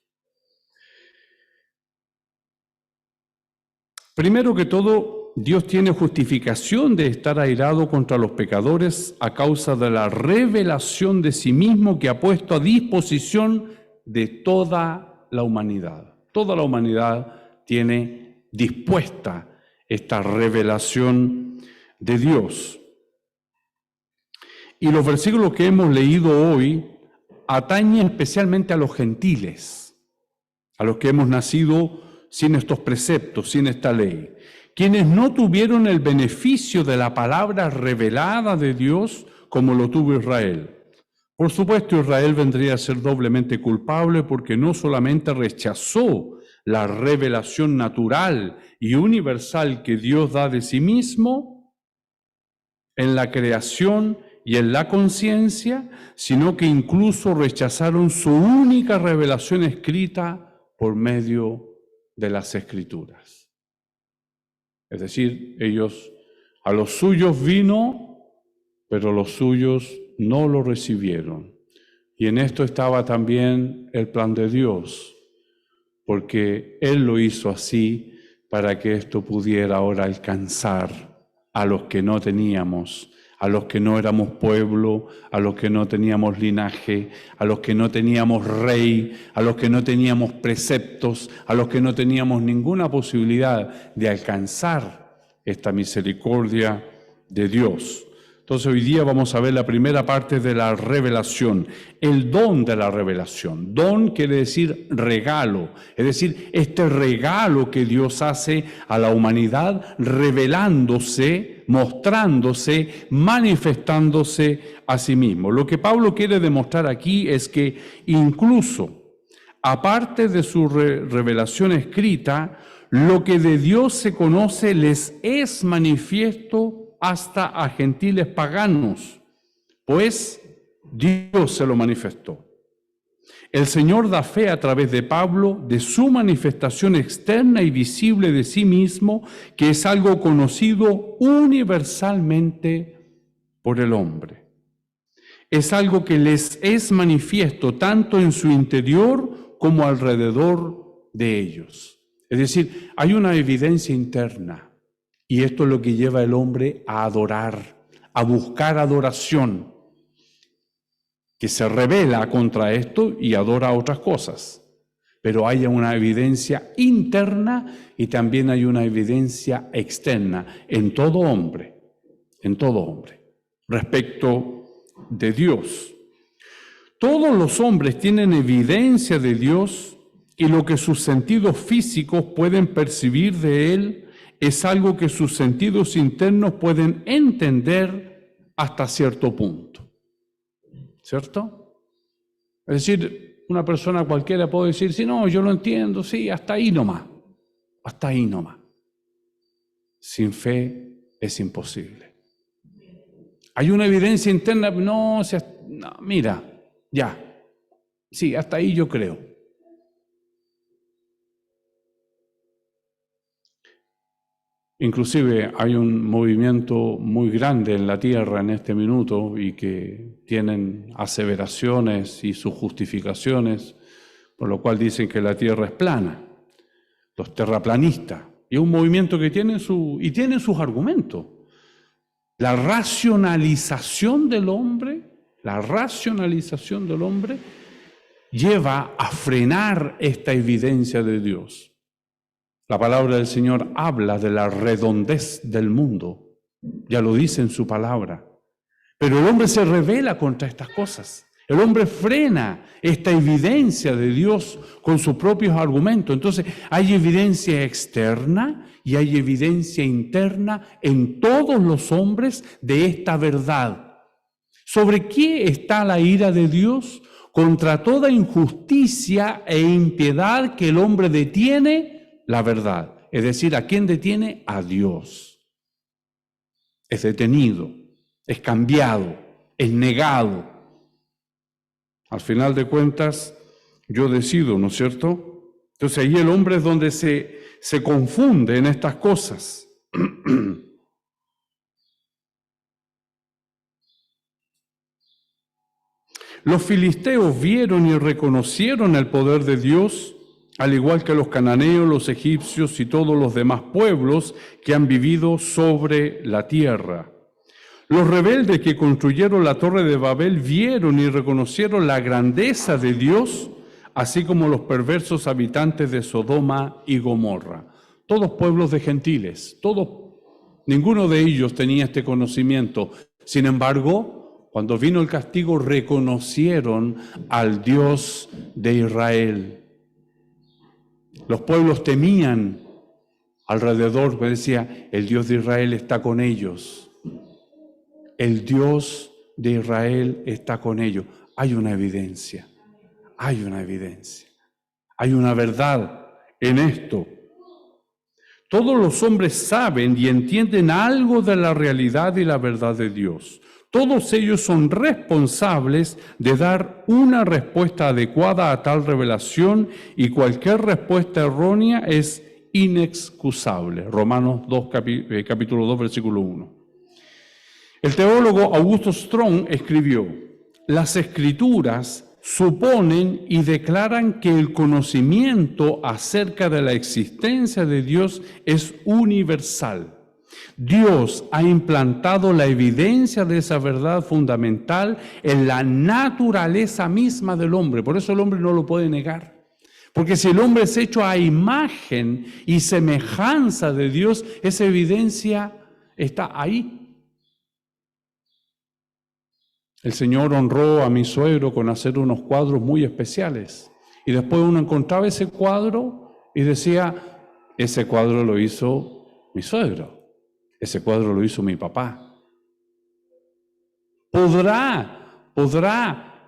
Primero que todo, Dios tiene justificación de estar airado contra los pecadores a causa de la revelación de sí mismo que ha puesto a disposición de toda la humanidad. Toda la humanidad tiene dispuesta esta revelación de Dios. Y los versículos que hemos leído hoy atañen especialmente a los gentiles, a los que hemos nacido sin estos preceptos, sin esta ley, quienes no tuvieron el beneficio de la palabra revelada de Dios como lo tuvo Israel. Por supuesto, Israel vendría a ser doblemente culpable porque no solamente rechazó la revelación natural y universal que Dios da de sí mismo en la creación y en la conciencia, sino que incluso rechazaron su única revelación escrita por medio de las Escrituras. Es decir, ellos, a los suyos vino, pero los suyos no lo recibieron. Y en esto estaba también el plan de Dios, porque Él lo hizo así para que esto pudiera ahora alcanzar a los que no teníamos, a los que no éramos pueblo, a los que no teníamos linaje, a los que no teníamos rey, a los que no teníamos preceptos, a los que no teníamos ninguna posibilidad de alcanzar esta misericordia de Dios. Entonces hoy día vamos a ver la primera parte de la revelación, el don de la revelación. Don quiere decir regalo, es decir, este regalo que Dios hace a la humanidad revelándose, mostrándose, manifestándose a sí mismo. Lo que Pablo quiere demostrar aquí es que incluso, aparte de su revelación escrita, lo que de Dios se conoce les es manifiesto hasta a gentiles paganos, pues Dios se lo manifestó. El Señor da fe a través de Pablo de su manifestación externa y visible de sí mismo, que es algo conocido universalmente por el hombre. Es algo que les es manifiesto tanto en su interior como alrededor de ellos. Es decir, hay una evidencia interna. Y esto es lo que lleva al hombre a adorar, a buscar adoración, que se rebela contra esto y adora otras cosas. Pero hay una evidencia interna y también hay una evidencia externa en todo hombre, respecto de Dios. Todos los hombres tienen evidencia de Dios y lo que sus sentidos físicos pueden percibir de Él es algo que sus sentidos internos pueden entender hasta cierto punto. ¿Cierto? Es decir, una persona cualquiera puede decir, sí, no, yo lo entiendo, sí, hasta ahí nomás. Sin fe es imposible. Hay una evidencia interna, no, mira, ya, sí, hasta ahí yo creo. Inclusive hay un movimiento muy grande en la tierra en este minuto y que tienen aseveraciones y sus justificaciones, por lo cual dicen que la tierra es plana, los terraplanistas. Y es un movimiento que tiene sus argumentos. La racionalización del hombre lleva a frenar esta evidencia de Dios. La palabra del Señor habla de la redondez del mundo, ya lo dice en su palabra. Pero el hombre se rebela contra estas cosas. El hombre frena esta evidencia de Dios con sus propios argumentos. Entonces hay evidencia externa y hay evidencia interna en todos los hombres de esta verdad. ¿Sobre qué está la ira de Dios? Contra toda injusticia e impiedad que el hombre detiene la verdad, es decir, ¿a quién detiene? A Dios. Es detenido, es cambiado, es negado. Al final de cuentas, yo decido, ¿no es cierto? Entonces ahí el hombre es donde se confunde en estas cosas. Los filisteos vieron y reconocieron el poder de Dios, al igual que los cananeos, los egipcios y todos los demás pueblos que han vivido sobre la tierra. Los rebeldes que construyeron la torre de Babel vieron y reconocieron la grandeza de Dios, así como los perversos habitantes de Sodoma y Gomorra. Todos pueblos de gentiles, ninguno de ellos tenía este conocimiento. Sin embargo, cuando vino el castigo, reconocieron al Dios de Israel. Los pueblos temían alrededor, pues decía, el Dios de Israel está con ellos. El Dios de Israel está con ellos. Hay una evidencia, hay una verdad en esto. Todos los hombres saben y entienden algo de la realidad y la verdad de Dios. Todos ellos son responsables de dar una respuesta adecuada a tal revelación y cualquier respuesta errónea es inexcusable. Romanos 2, capítulo 2, versículo 1. El teólogo Augusto Strong escribió: las Escrituras suponen y declaran que el conocimiento acerca de la existencia de Dios es universal. Dios ha implantado la evidencia de esa verdad fundamental en la naturaleza misma del hombre. Por eso el hombre no lo puede negar. Porque si el hombre es hecho a imagen y semejanza de Dios, esa evidencia está ahí. El Señor honró a mi suegro con hacer unos cuadros muy especiales. Y después uno encontraba ese cuadro y decía, ese cuadro lo hizo mi suegro. Ese cuadro lo hizo mi papá. ¿Podrá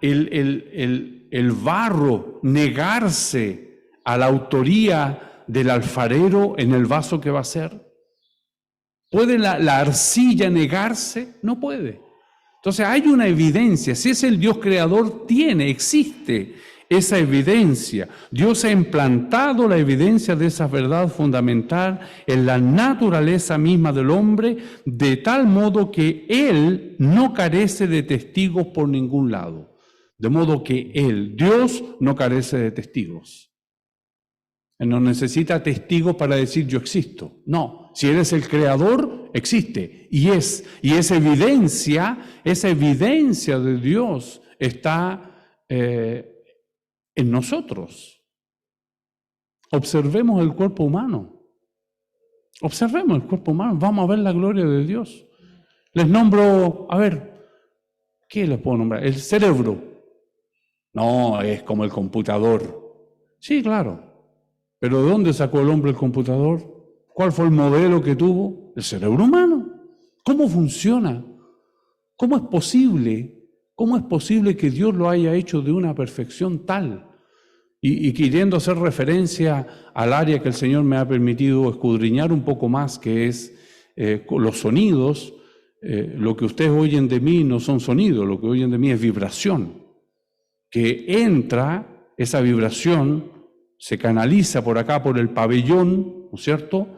el barro negarse a la autoría del alfarero en el vaso que va a hacer? ¿Puede la arcilla negarse? No puede. Entonces hay una evidencia. Si es el Dios creador, existe esa evidencia. Dios ha implantado la evidencia de esa verdad fundamental en la naturaleza misma del hombre, de tal modo que Él no carece de testigos por ningún lado. De modo que Dios, no carece de testigos. Él no necesita testigos para decir yo existo. No, si Él es el creador, existe. Y esa evidencia de Dios está en nosotros. Observemos el cuerpo humano. Observemos el cuerpo humano. Vamos a ver la gloria de Dios. Les nombro, a ver, ¿qué les puedo nombrar? El cerebro. No, es como el computador. Sí, claro. Pero ¿de dónde sacó el hombre el computador? ¿Cuál fue el modelo que tuvo? El cerebro humano. ¿Cómo funciona? ¿Cómo es posible? ¿Cómo es posible que Dios lo haya hecho de una perfección tal? Y queriendo hacer referencia al área que el Señor me ha permitido escudriñar un poco más, que es los sonidos, lo que ustedes oyen de mí no son sonidos, lo que oyen de mí es vibración. Que entra esa vibración, se canaliza por acá, por el pabellón, ¿no es cierto?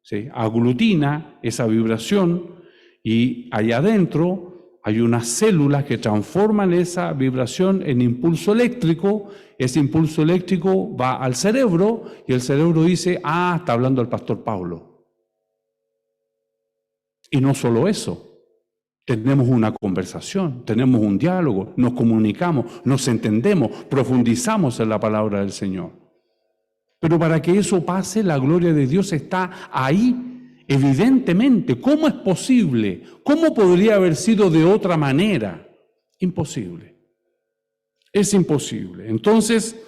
Se aglutina esa vibración y allá adentro hay unas células que transforman esa vibración en impulso eléctrico. Ese impulso eléctrico va al cerebro y el cerebro dice, está hablando el pastor Pablo. Y no solo eso. Tenemos una conversación, tenemos un diálogo, nos comunicamos, nos entendemos, profundizamos en la palabra del Señor. Pero para que eso pase, la gloria de Dios está ahí, evidentemente. ¿Cómo es posible? ¿Cómo podría haber sido de otra manera? Imposible. Es imposible. Entonces,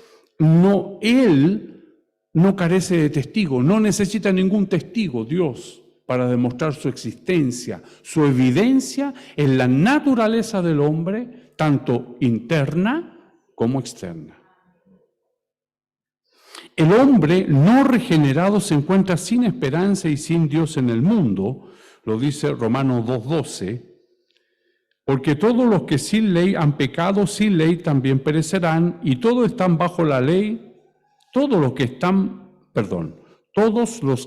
Él no carece de testigo, no necesita ningún testigo, Dios, para demostrar su existencia, su evidencia en la naturaleza del hombre, tanto interna como externa. El hombre no regenerado se encuentra sin esperanza y sin Dios en el mundo, lo dice Romanos 2:12, porque todos los que sin ley han pecado, sin ley también perecerán, y todos están bajo la ley, todos los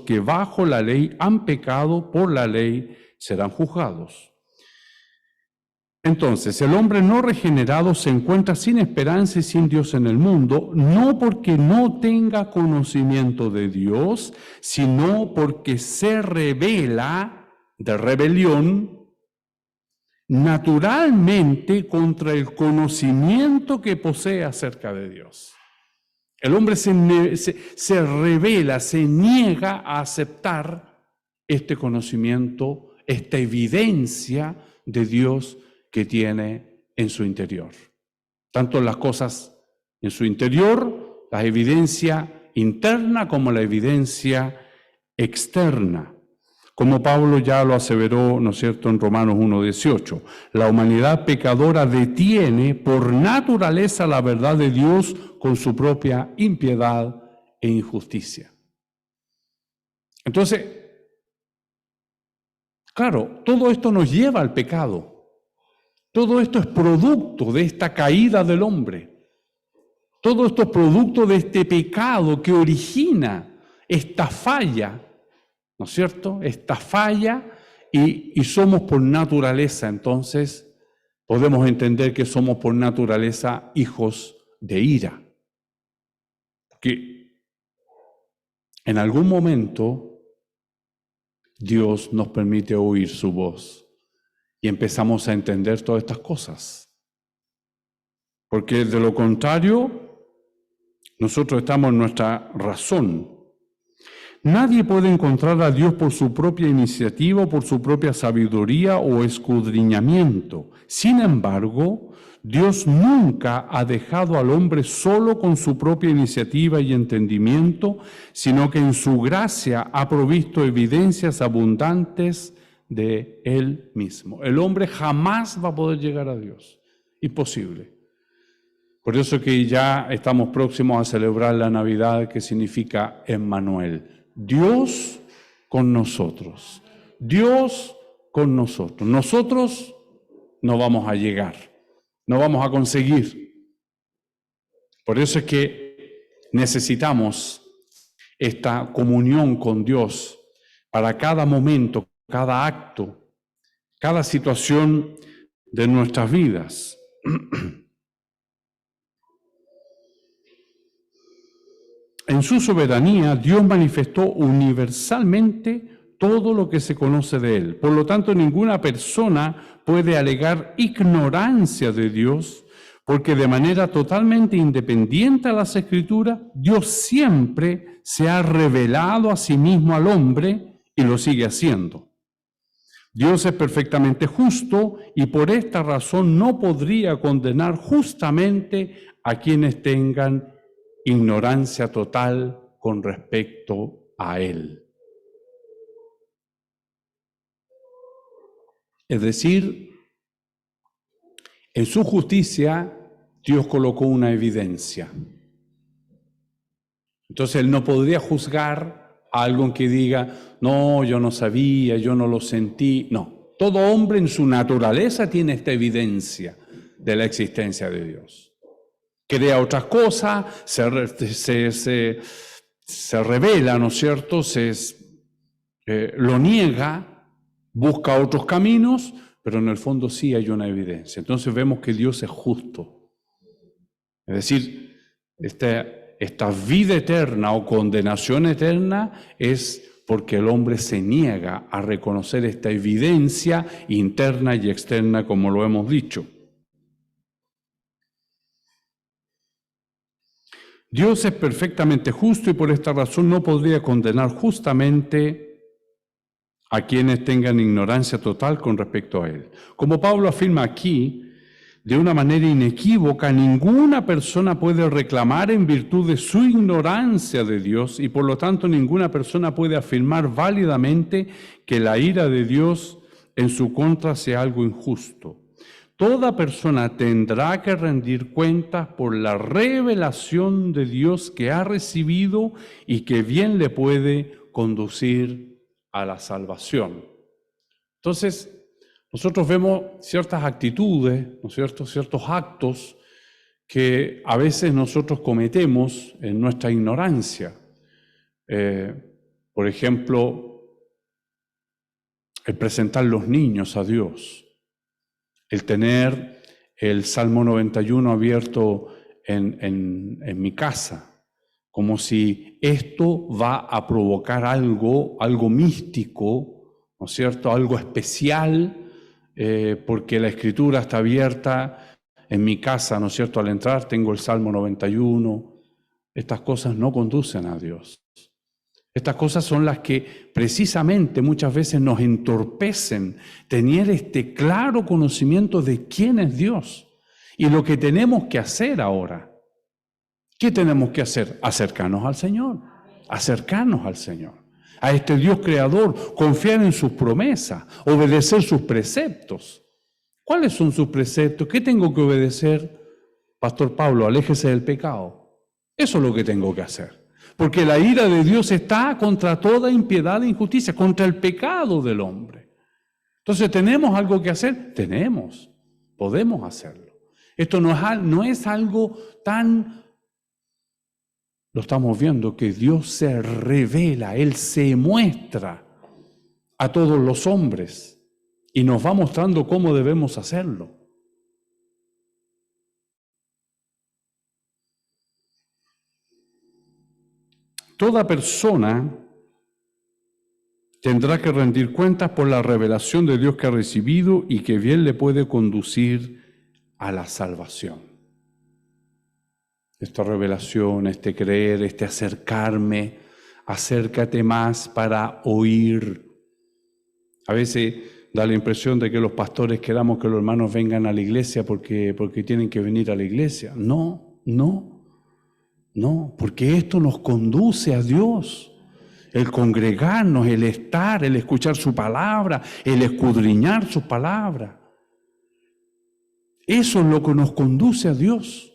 que bajo la ley han pecado por la ley serán juzgados. Entonces, el hombre no regenerado se encuentra sin esperanza y sin Dios en el mundo, no porque no tenga conocimiento de Dios, sino porque se rebela de rebelión naturalmente contra el conocimiento que posee acerca de Dios. El hombre se revela, se niega a aceptar este conocimiento, esta evidencia de Dios que tiene en su interior. Tanto las cosas en su interior, la evidencia interna como la evidencia externa. Como Pablo ya lo aseveró, ¿no es cierto?, en Romanos 1:18. La humanidad pecadora detiene por naturaleza la verdad de Dios con su propia impiedad e injusticia. Entonces, claro, todo esto nos lleva al pecado. Todo esto es producto de esta caída del hombre. Todo esto es producto de este pecado que origina esta falla, ¿no es cierto? Esta falla y somos por naturaleza, entonces, podemos entender que somos por naturaleza hijos de ira. Que en algún momento Dios nos permite oír su voz. Y empezamos a entender todas estas cosas. Porque de lo contrario, nosotros estamos en nuestra razón. Nadie puede encontrar a Dios por su propia iniciativa, por su propia sabiduría o escudriñamiento. Sin embargo, Dios nunca ha dejado al hombre solo con su propia iniciativa y entendimiento, sino que en su gracia ha provisto evidencias abundantes de Él mismo. El hombre jamás va a poder llegar a Dios. Imposible. Por eso que ya estamos próximos a celebrar la Navidad, que significa Emmanuel. Dios con nosotros. Dios con nosotros. Nosotros no vamos a llegar. No vamos a conseguir. Por eso es que necesitamos esta comunión con Dios para cada momento, cada acto, cada situación de nuestras vidas. En su soberanía, Dios manifestó universalmente todo lo que se conoce de Él. Por lo tanto, ninguna persona puede alegar ignorancia de Dios, porque de manera totalmente independiente a las Escrituras, Dios siempre se ha revelado a sí mismo al hombre y lo sigue haciendo. Dios es perfectamente justo y por esta razón no podría condenar justamente a quienes tengan ignorancia total con respecto a Él. Es decir, en su justicia Dios colocó una evidencia. Entonces Él no podría juzgar a alguien que diga, no, yo no sabía, yo no lo sentí. No, todo hombre en su naturaleza tiene esta evidencia de la existencia de Dios. Crea otras cosas, se revela, ¿no es cierto? Lo niega, busca otros caminos, pero en el fondo sí hay una evidencia. Entonces vemos que Dios es justo. Es decir, esta vida eterna o condenación eterna es porque el hombre se niega a reconocer esta evidencia interna y externa, como lo hemos dicho. Dios es perfectamente justo y por esta razón no podría condenar justamente a quienes tengan ignorancia total con respecto a Él. Como Pablo afirma aquí, de una manera inequívoca, ninguna persona puede reclamar en virtud de su ignorancia de Dios y por lo tanto ninguna persona puede afirmar válidamente que la ira de Dios en su contra sea algo injusto. Toda persona tendrá que rendir cuentas por la revelación de Dios que ha recibido y que bien le puede conducir a la salvación. Entonces, nosotros vemos ciertas actitudes, ¿no es cierto?, ciertos actos que a veces nosotros cometemos en nuestra ignorancia. Por ejemplo, el presentar los niños a Dios. El tener el Salmo 91 abierto en mi casa, como si esto va a provocar algo místico, ¿no es cierto?, algo especial, porque la Escritura está abierta en mi casa, ¿no es cierto?, al entrar tengo el Salmo 91. Estas cosas no conducen a Dios. Estas cosas son las que precisamente muchas veces nos entorpecen tener este claro conocimiento de quién es Dios y lo que tenemos que hacer ahora. ¿Qué tenemos que hacer? Acercarnos al Señor, acercarnos al Señor, a este Dios creador, confiar en sus promesas, obedecer sus preceptos. ¿Cuáles son sus preceptos? ¿Qué tengo que obedecer? Pastor Pablo, aléjese del pecado. Eso es lo que tengo que hacer. Porque la ira de Dios está contra toda impiedad e injusticia, contra el pecado del hombre. Entonces, ¿tenemos algo que hacer? Podemos hacerlo. Esto no es algo tan... Lo estamos viendo, que Dios se revela, Él se muestra a todos los hombres y nos va mostrando cómo debemos hacerlo. Toda persona tendrá que rendir cuentas por la revelación de Dios que ha recibido y que bien le puede conducir a la salvación. Esta revelación, este creer, este acercarme, acércate más para oír. A veces da la impresión de que los pastores queramos que los hermanos vengan a la iglesia porque tienen que venir a la iglesia. No, porque esto nos conduce a Dios. El congregarnos, el estar, el escuchar su palabra, el escudriñar su palabra. Eso es lo que nos conduce a Dios.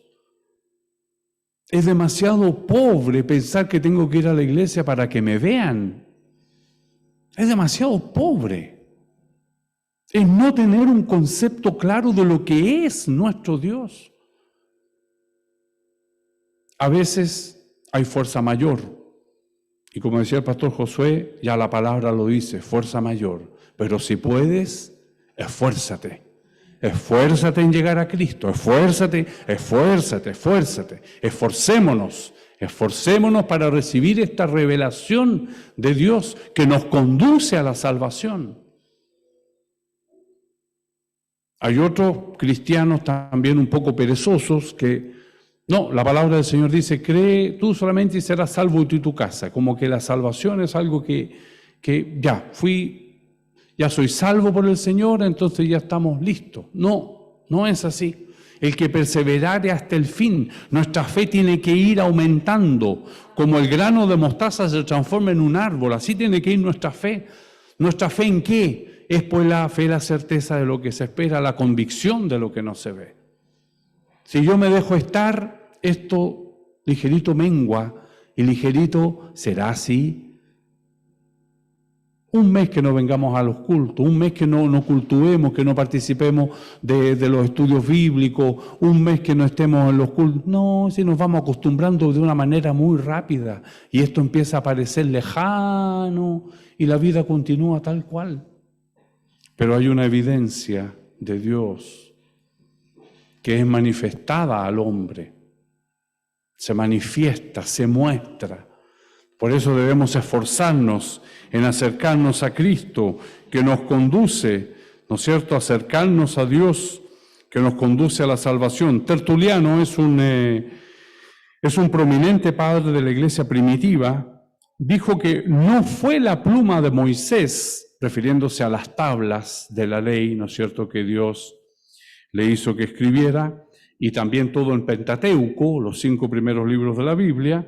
Es demasiado pobre pensar que tengo que ir a la iglesia para que me vean. Es demasiado pobre. Es no tener un concepto claro de lo que es nuestro Dios. A veces hay fuerza mayor. Y como decía el pastor Josué, ya la palabra lo dice, fuerza mayor. Pero si puedes, esfuérzate. Esfuérzate en llegar a Cristo. Esfuérzate. Esforcémonos Esforcémonos para recibir esta revelación de Dios que nos conduce a la salvación. Hay otros cristianos también un poco perezosos que, no, la palabra del Señor dice, cree tú solamente y serás salvo tú y tu casa. Como que la salvación es algo que ya soy salvo por el Señor, entonces ya estamos listos. No, no es así. El que perseverare hasta el fin, nuestra fe tiene que ir aumentando. Como el grano de mostaza se transforma en un árbol, así tiene que ir nuestra fe. ¿Nuestra fe en qué? Es pues la fe, la certeza de lo que se espera, la convicción de lo que no se ve. Si yo me dejo estar, esto ligerito mengua y ligerito será así. Un mes que no vengamos a los cultos, un mes que no cultuemos, que no participemos de los estudios bíblicos, un mes que no estemos en los cultos. No, si nos vamos acostumbrando de una manera muy rápida y esto empieza a parecer lejano y la vida continúa tal cual. Pero hay una evidencia de Dios que es manifestada al hombre. Se manifiesta, se muestra. Por eso debemos esforzarnos en acercarnos a Cristo, que nos conduce, ¿no es cierto?, acercarnos a Dios, que nos conduce a la salvación. Tertuliano es un prominente padre de la iglesia primitiva, dijo que no fue la pluma de Moisés, refiriéndose a las tablas de la ley, ¿no es cierto?, que Dios le hizo que escribiera, y también todo el Pentateuco, los 5 primeros libros de la Biblia.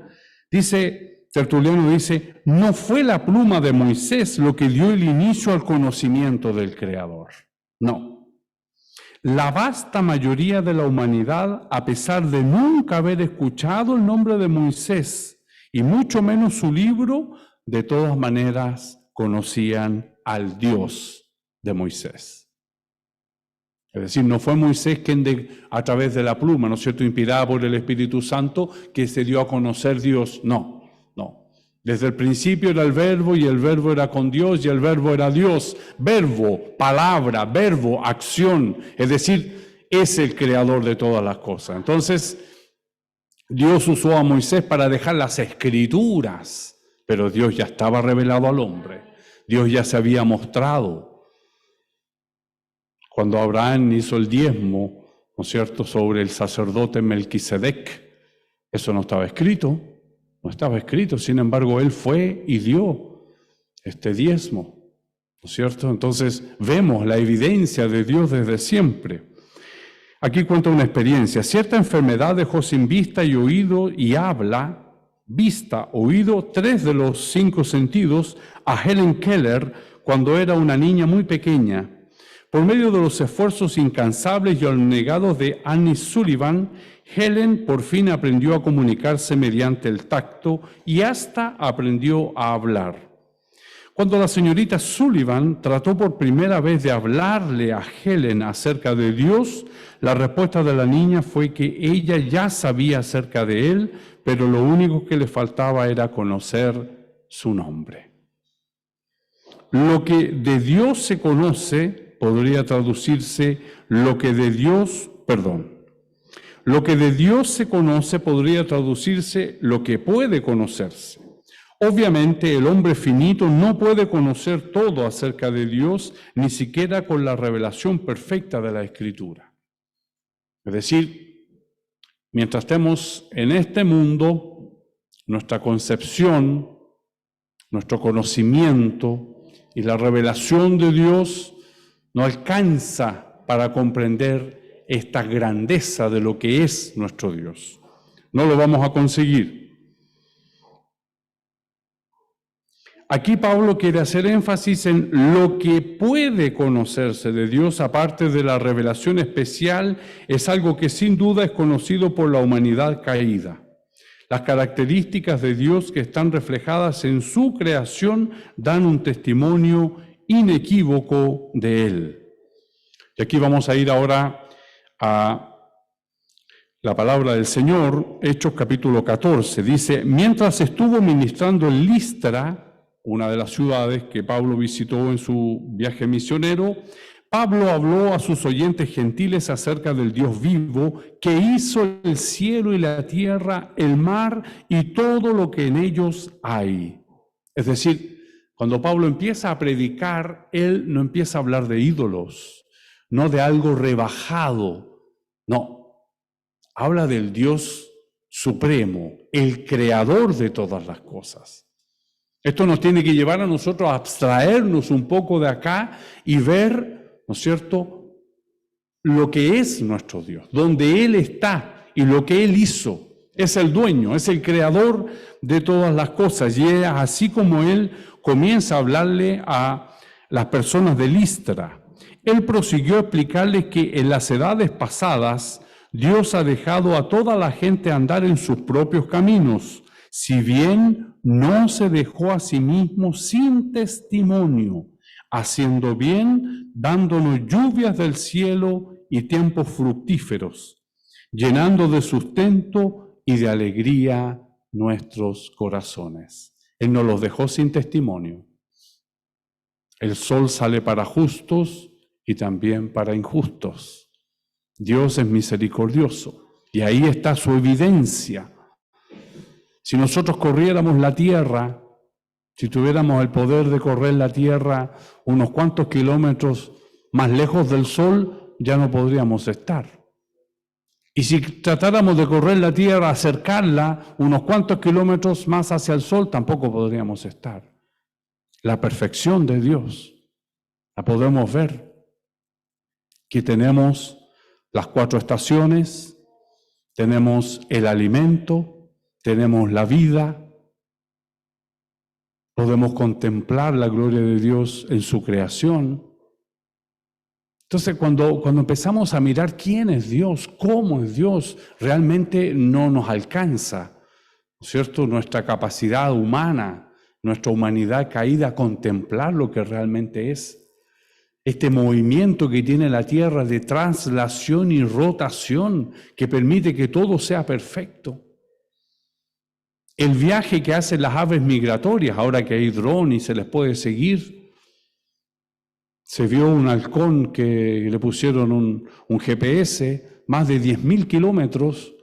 Tertuliano dice, no fue la pluma de Moisés lo que dio el inicio al conocimiento del Creador. No. La vasta mayoría de la humanidad, a pesar de nunca haber escuchado el nombre de Moisés, y mucho menos su libro, de todas maneras conocían al Dios de Moisés. Es decir, no fue Moisés quien a través de la pluma, ¿no es cierto?, inspirada por el Espíritu Santo, que se dio a conocer Dios. No. Desde el principio era el verbo y el verbo era con Dios y el verbo era Dios. Verbo, palabra, verbo, acción. Es decir, es el creador de todas las cosas. Entonces, Dios usó a Moisés para dejar las escrituras, pero Dios ya estaba revelado al hombre. Dios ya se había mostrado. Cuando Abraham hizo el diezmo, ¿no es cierto?, sobre el sacerdote Melquisedec, eso no estaba escrito. No estaba escrito, sin embargo, él fue y dio este diezmo, ¿no es cierto? Entonces, vemos la evidencia de Dios desde siempre. Aquí cuenta una experiencia. Cierta enfermedad dejó sin vista y oído y habla, vista, oído, 3 de los 5 sentidos, a Helen Keller cuando era una niña muy pequeña. Por medio de los esfuerzos incansables y abnegados de Annie Sullivan, Helen por fin aprendió a comunicarse mediante el tacto y hasta aprendió a hablar. Cuando la señorita Sullivan trató por primera vez de hablarle a Helen acerca de Dios, la respuesta de la niña fue que ella ya sabía acerca de Él, pero lo único que le faltaba era conocer su nombre. Lo que de Dios se conoce podría traducirse lo que de Dios se conoce podría traducirse lo que puede conocerse. Obviamente el hombre finito no puede conocer todo acerca de Dios, ni siquiera con la revelación perfecta de la Escritura. Es decir, mientras estemos en este mundo, nuestra concepción, nuestro conocimiento y la revelación de Dios no alcanza para comprender esta grandeza de lo que es nuestro Dios. No lo vamos a conseguir. Aquí Pablo quiere hacer énfasis en lo que puede conocerse de Dios, aparte de la revelación especial, es algo que sin duda es conocido por la humanidad caída. Las características de Dios que están reflejadas en su creación dan un testimonio inequívoco de Él. Y aquí vamos a ir ahora a la palabra del Señor, Hechos capítulo 14. Dice, mientras estuvo ministrando en Listra, una de las ciudades que Pablo visitó en su viaje misionero, Pablo habló a sus oyentes gentiles acerca del Dios vivo que hizo el cielo y la tierra, el mar y todo lo que en ellos hay. Es decir, cuando Pablo empieza a predicar, él no empieza a hablar de ídolos, no de algo rebajado, no, habla del Dios supremo, el creador de todas las cosas. Esto nos tiene que llevar a nosotros a abstraernos un poco de acá y ver, ¿no es cierto?, lo que es nuestro Dios, donde Él está y lo que Él hizo. Es el dueño, es el creador de todas las cosas. Y es así como Él comienza a hablarle a las personas de Listra. Él prosiguió a explicarles que en las edades pasadas Dios ha dejado a toda la gente andar en sus propios caminos, si bien no se dejó a sí mismo sin testimonio, haciendo bien, dándonos lluvias del cielo y tiempos fructíferos, llenando de sustento y de alegría nuestros corazones. Él nos los dejó sin testimonio. El sol sale para justos y también para injustos. Dios es misericordioso y ahí está su evidencia. Si nosotros corriéramos la tierra, si tuviéramos el poder de correr la tierra unos cuantos kilómetros más lejos del sol, ya no podríamos estar. Y si tratáramos de correr la tierra, acercarla unos cuantos kilómetros más hacia el sol, tampoco podríamos estar. La perfección de Dios la podemos ver, que tenemos las 4 estaciones, tenemos el alimento, tenemos la vida, podemos contemplar la gloria de Dios en su creación. Entonces, cuando empezamos a mirar quién es Dios, cómo es Dios, realmente no nos alcanza, ¿no es cierto?, nuestra capacidad humana, nuestra humanidad caída a contemplar lo que realmente es. Este movimiento que tiene la Tierra de traslación y rotación que permite que todo sea perfecto. El viaje que hacen las aves migratorias, ahora que hay dron y se les puede seguir. Se vio un halcón que le pusieron un GPS, más de 10.000 kilómetros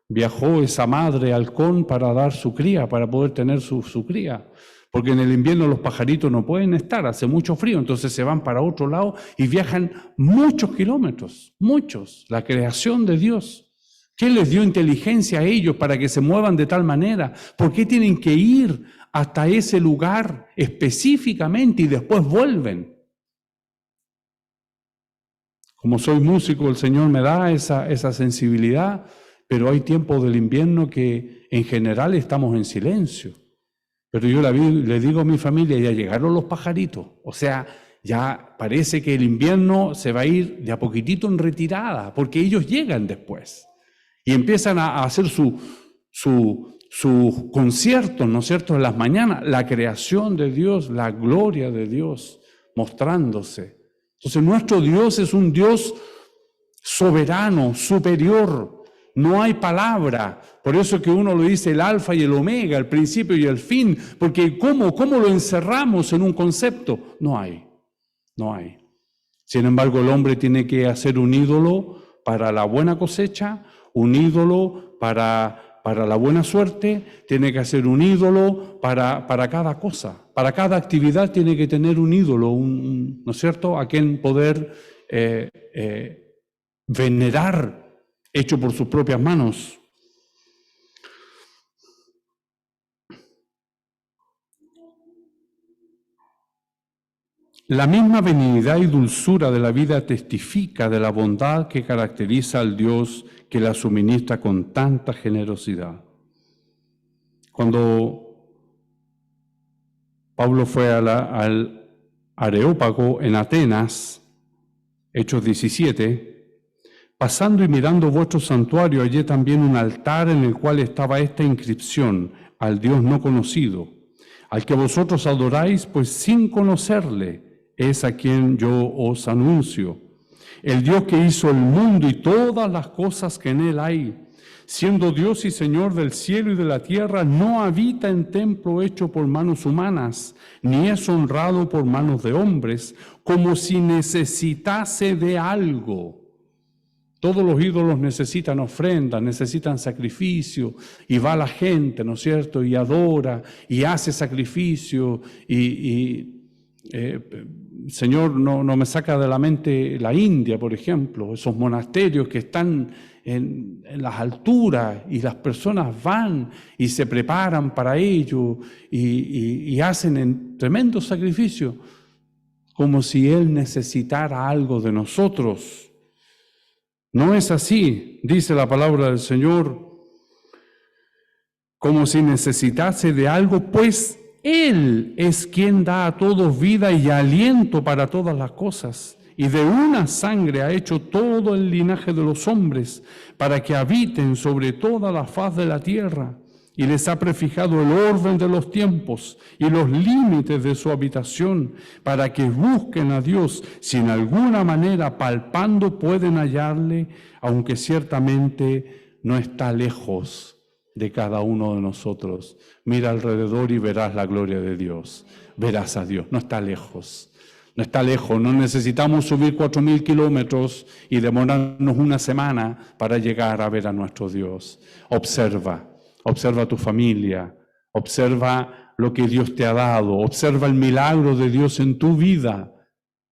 viajó esa madre halcón para dar su cría, para poder tener su cría. Porque en el invierno los pajaritos no pueden estar, hace mucho frío, entonces se van para otro lado y viajan muchos kilómetros, muchos, la creación de Dios. ¿Qué les dio inteligencia a ellos para que se muevan de tal manera? ¿Por qué tienen que ir hasta ese lugar específicamente y después vuelven? Como soy músico, el Señor me da esa sensibilidad, pero hay tiempos del invierno que en general estamos en silencio. Pero yo le digo a mi familia, ya llegaron los pajaritos. O sea, ya parece que el invierno se va a ir de a poquitito en retirada, porque ellos llegan después. Y empiezan a hacer sus conciertos, ¿no es cierto?, en las mañanas, la creación de Dios, la gloria de Dios mostrándose. Entonces nuestro Dios es un Dios soberano, superior, no hay palabra. Por eso que uno lo dice el alfa y el omega, el principio y el fin, porque ¿cómo lo encerramos en un concepto? No hay. Sin embargo, el hombre tiene que hacer un ídolo para la buena cosecha, un ídolo para la buena suerte, tiene que hacer un ídolo para cada cosa. Para cada actividad tiene que tener un ídolo, ¿no es cierto?, a quien poder venerar, hecho por sus propias manos. La misma benignidad y dulzura de la vida testifica de la bondad que caracteriza al Dios que la suministra con tanta generosidad. Cuando Pablo fue al Areópago en Atenas, Hechos 17, pasando y mirando vuestro santuario, hallé también un altar en el cual estaba esta inscripción: al Dios no conocido, al que vosotros adoráis, pues sin conocerle, es a quien yo os anuncio. El Dios que hizo el mundo y todas las cosas que en él hay, Siendo Dios y Señor del cielo y de la tierra, no habita en templo hecho por manos humanas, ni es honrado por manos de hombres, como si necesitase de algo. Todos los ídolos necesitan ofrendas, necesitan sacrificio, y va la gente, ¿no es cierto?, y adora, y hace sacrificio, Señor, no me saca de la mente la India, por ejemplo, esos monasterios que están en las alturas y las personas van y se preparan para ello y hacen tremendo sacrificio, como si Él necesitara algo de nosotros. No es así, dice la palabra del Señor, como si necesitase de algo, pues Él es quien da a todos vida y aliento para todas las cosas, y de una sangre ha hecho todo el linaje de los hombres, para que habiten sobre toda la faz de la tierra, y les ha prefijado el orden de los tiempos y los límites de su habitación, para que busquen a Dios, si en alguna manera palpando pueden hallarle, aunque ciertamente no está lejos de cada uno de nosotros. Mira alrededor y verás la gloria de Dios, verás a Dios, no está lejos. No está lejos, no necesitamos subir 4.000 kilómetros y demorarnos una semana para llegar a ver a nuestro Dios. Observa tu familia, observa lo que Dios te ha dado, observa el milagro de Dios en tu vida.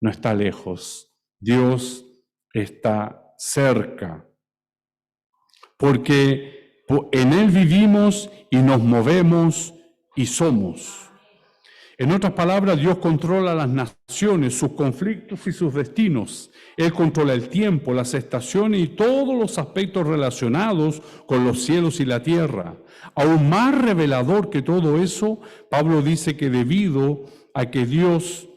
No está lejos, Dios está cerca, porque en Él vivimos y nos movemos y somos. En otras palabras, Dios controla las naciones, sus conflictos y sus destinos. Él controla el tiempo, las estaciones y todos los aspectos relacionados con los cielos y la tierra. Aún más revelador que todo eso, Pablo dice que debido a que Dios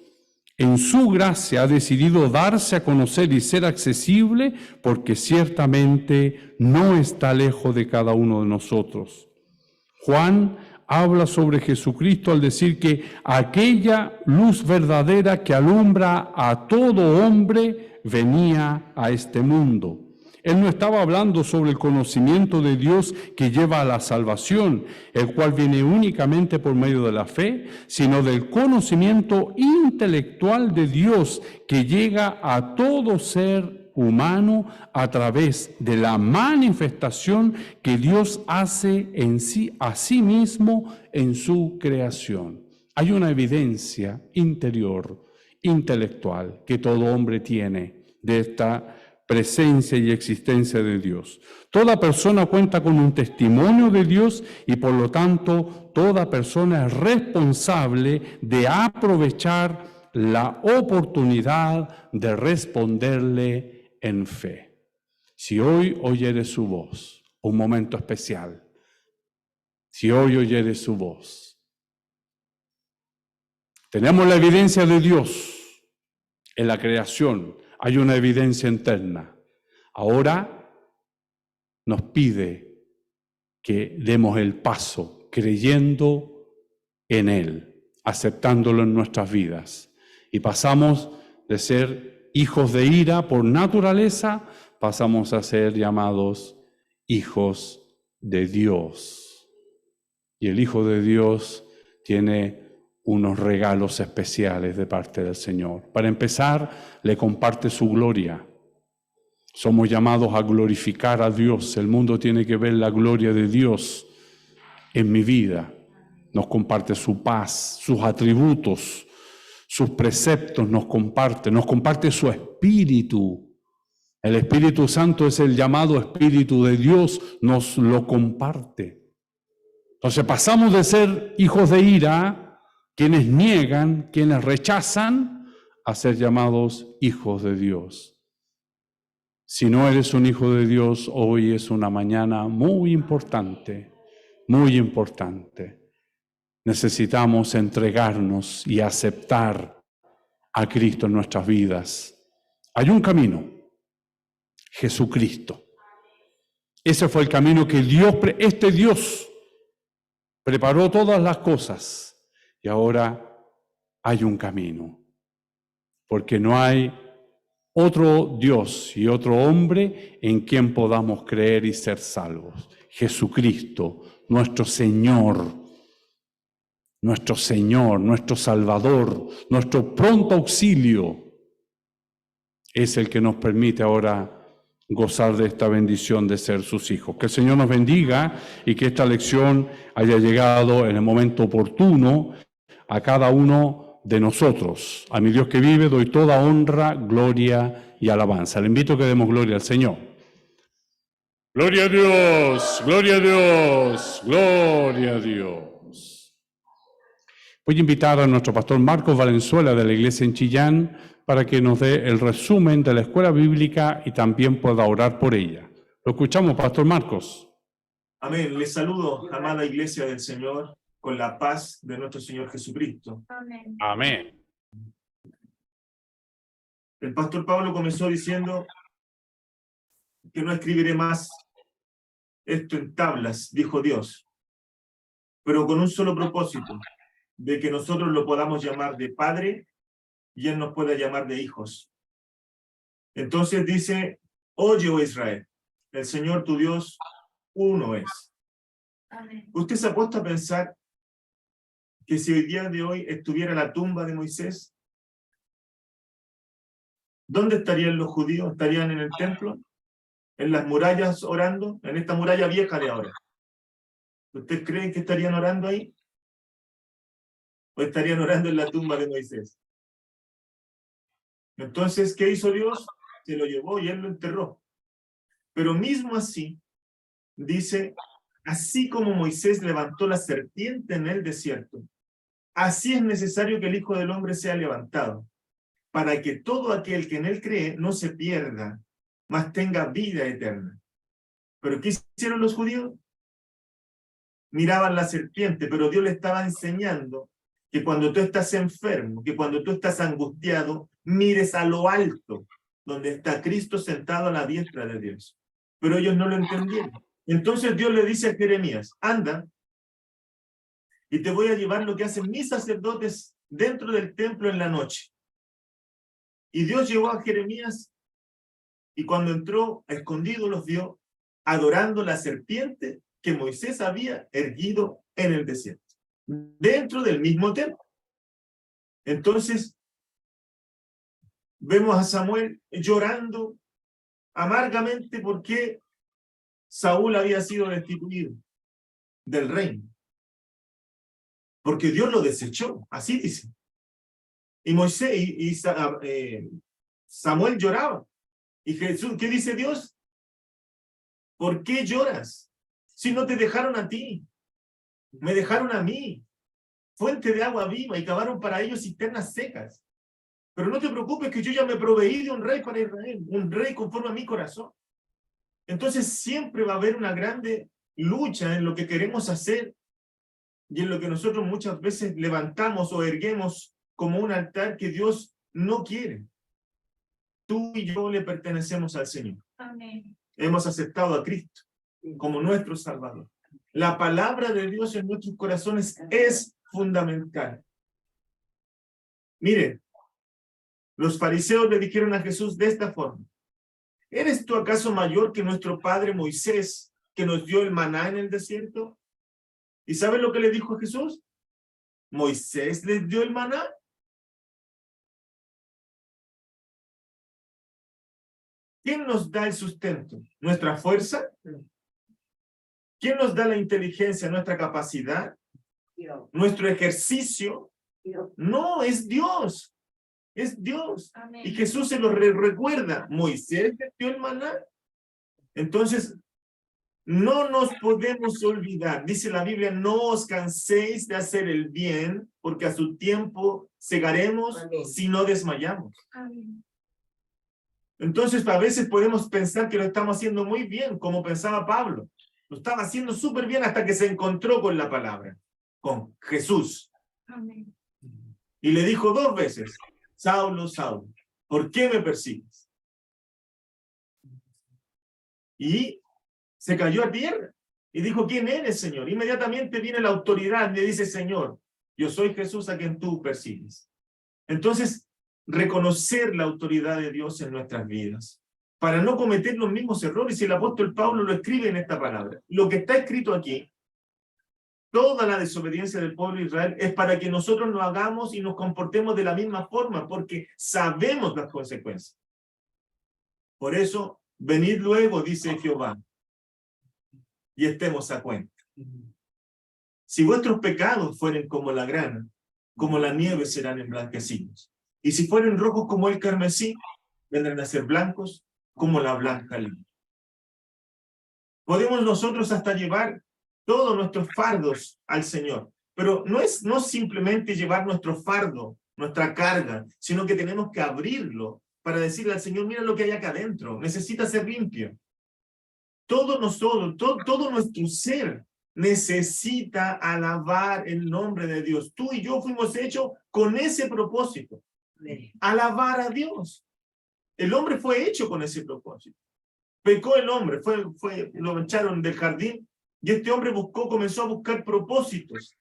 en su gracia ha decidido darse a conocer y ser accesible, porque ciertamente no está lejos de cada uno de nosotros. Juan habla sobre Jesucristo al decir que aquella luz verdadera que alumbra a todo hombre venía a este mundo. Él no estaba hablando sobre el conocimiento de Dios que lleva a la salvación, el cual viene únicamente por medio de la fe, sino del conocimiento intelectual de Dios que llega a todo ser humano a través de la manifestación que Dios hace en sí, a sí mismo en su creación. Hay una evidencia interior, intelectual, que todo hombre tiene de esta presencia y existencia de Dios. Toda persona cuenta con un testimonio de Dios y por lo tanto toda persona es responsable de aprovechar la oportunidad de responderle en fe. Si hoy oyeres su voz, un momento especial, si hoy oyeres su voz, tenemos la evidencia de Dios en la creación, hay una evidencia interna. Ahora nos pide que demos el paso creyendo en Él, aceptándolo en nuestras vidas. Y pasamos de ser hijos de ira por naturaleza, pasamos a ser llamados hijos de Dios. Y el Hijo de Dios tiene unos regalos especiales de parte del Señor. Para empezar, le comparte su gloria. Somos llamados a glorificar a Dios. El mundo tiene que ver la gloria de Dios en mi vida. Nos comparte su paz, sus atributos, sus preceptos, nos comparte su Espíritu. El Espíritu Santo es el llamado Espíritu de Dios, nos lo comparte. Entonces pasamos de ser hijos de ira, quienes niegan, quienes rechazan, a ser llamados hijos de Dios. Si no eres un hijo de Dios, hoy es una mañana muy importante, muy importante. Necesitamos entregarnos y aceptar a Cristo en nuestras vidas. Hay un camino, Jesucristo. Ese fue el camino que Dios preparó todas las cosas. Y ahora hay un camino, porque no hay otro Dios y otro hombre en quien podamos creer y ser salvos. Jesucristo, nuestro Señor, nuestro Salvador, nuestro pronto auxilio, es el que nos permite ahora gozar de esta bendición de ser sus hijos. Que el Señor nos bendiga y que esta lección haya llegado en el momento oportuno a cada uno de nosotros. A mi Dios que vive doy toda honra, gloria y alabanza. Le invito a que demos gloria al Señor. Gloria a Dios, gloria a Dios, gloria a Dios. Voy a invitar a nuestro pastor Marcos Valenzuela de la iglesia en Chillán para que nos dé el resumen de la escuela bíblica y también pueda orar por ella. Lo escuchamos, pastor Marcos. Amén. Les saludo, amada iglesia del Señor, con la paz de nuestro Señor Jesucristo. Amén. Amén. El pastor Pablo comenzó diciendo que no escribiré más esto en tablas, dijo Dios, pero con un solo propósito, de que nosotros lo podamos llamar de Padre y Él nos pueda llamar de hijos. Entonces dice, oye, oh Israel, el Señor tu Dios, uno es. Amén. ¿Usted se ha puesto a pensar que si hoy día de hoy estuviera la tumba de Moisés, ¿dónde estarían los judíos? ¿Estarían en el templo? ¿En las murallas orando? ¿En esta muralla vieja de ahora? ¿Ustedes creen que estarían orando ahí? ¿O estarían orando en la tumba de Moisés? Entonces, ¿qué hizo Dios? Se lo llevó y Él lo enterró. Pero mismo así, dice, así como Moisés levantó la serpiente en el desierto, así es necesario que el Hijo del Hombre sea levantado, para que todo aquel que en Él cree no se pierda, mas tenga vida eterna. ¿Pero qué hicieron los judíos? Miraban la serpiente, pero Dios le estaba enseñando que cuando tú estás enfermo, que cuando tú estás angustiado, mires a lo alto, donde está Cristo sentado a la diestra de Dios. Pero ellos no lo entendieron. Entonces Dios le dice a Jeremías, anda, y te voy a llevar lo que hacen mis sacerdotes dentro del templo en la noche. Y Dios llevó a Jeremías, y cuando entró, a escondido los vio, adorando la serpiente que Moisés había erguido en el desierto, dentro del mismo templo. Entonces, vemos a Samuel llorando amargamente porque Saúl había sido destituido del reino. Porque Dios lo desechó, así dice. Y Moisés y Samuel lloraba. Y Jesús, ¿qué dice Dios? ¿Por qué lloras? Si no te dejaron a ti, me dejaron a mí, fuente de agua viva, y cavaron para ellos cisternas secas. Pero no te preocupes que yo ya me proveí de un rey para Israel, un rey conforme a mi corazón. Entonces siempre va a haber una grande lucha en lo que queremos hacer y en lo que nosotros muchas veces levantamos o erguemos como un altar que Dios no quiere. Tú y yo le pertenecemos al Señor. Amén. Hemos aceptado a Cristo como nuestro Salvador. La palabra de Dios en nuestros corazones es fundamental. Miren, los fariseos le dijeron a Jesús de esta forma: ¿eres tú acaso mayor que nuestro padre Moisés, que nos dio el maná en el desierto? ¿Y saben lo que le dijo Jesús? ¿Moisés les dio el maná? ¿Quién nos da el sustento? ¿Nuestra fuerza? ¿Quién nos da la inteligencia, nuestra capacidad? ¿Nuestro ejercicio? No, es Dios. Es Dios. Amén. Y Jesús se lo recuerda. ¿Moisés les dio el maná? Entonces, no nos podemos olvidar. Dice la Biblia, no os canséis de hacer el bien, porque a su tiempo segaremos si no desmayamos. Amén. Entonces, a veces podemos pensar que lo estamos haciendo muy bien, como pensaba Pablo. Lo estaba haciendo súper bien hasta que se encontró con la palabra, con Jesús. Amén. Y le dijo 2 veces, Saulo, Saulo, ¿por qué me persigues? Y se cayó a tierra y dijo, ¿quién eres, Señor? Inmediatamente viene la autoridad y le dice, Señor, yo soy Jesús a quien tú persigues. Entonces, reconocer la autoridad de Dios en nuestras vidas, para no cometer los mismos errores. Y el apóstol Pablo lo escribe en esta palabra. Lo que está escrito aquí, toda la desobediencia del pueblo de Israel, es para que nosotros lo hagamos y nos comportemos de la misma forma, porque sabemos las consecuencias. Por eso, venid luego, dice Jehová, y estemos a cuenta. Si vuestros pecados fueren como la grana, como la nieve serán emblanquecidos. Y si fueren rojos como el carmesí, vendrán a ser blancos como la blanca lana. Podemos nosotros hasta llevar todos nuestros fardos al Señor, pero no simplemente llevar nuestro fardo, nuestra carga, sino que tenemos que abrirlo para decirle al Señor, mira lo que hay acá adentro, necesita ser limpio. Todo nosotros, todo nuestro ser necesita alabar el nombre de Dios. Tú y yo fuimos hechos con ese propósito, alabar a Dios. El hombre fue hecho con ese propósito. Pecó el hombre, lo echaron del jardín, y este hombre comenzó a buscar propósitos.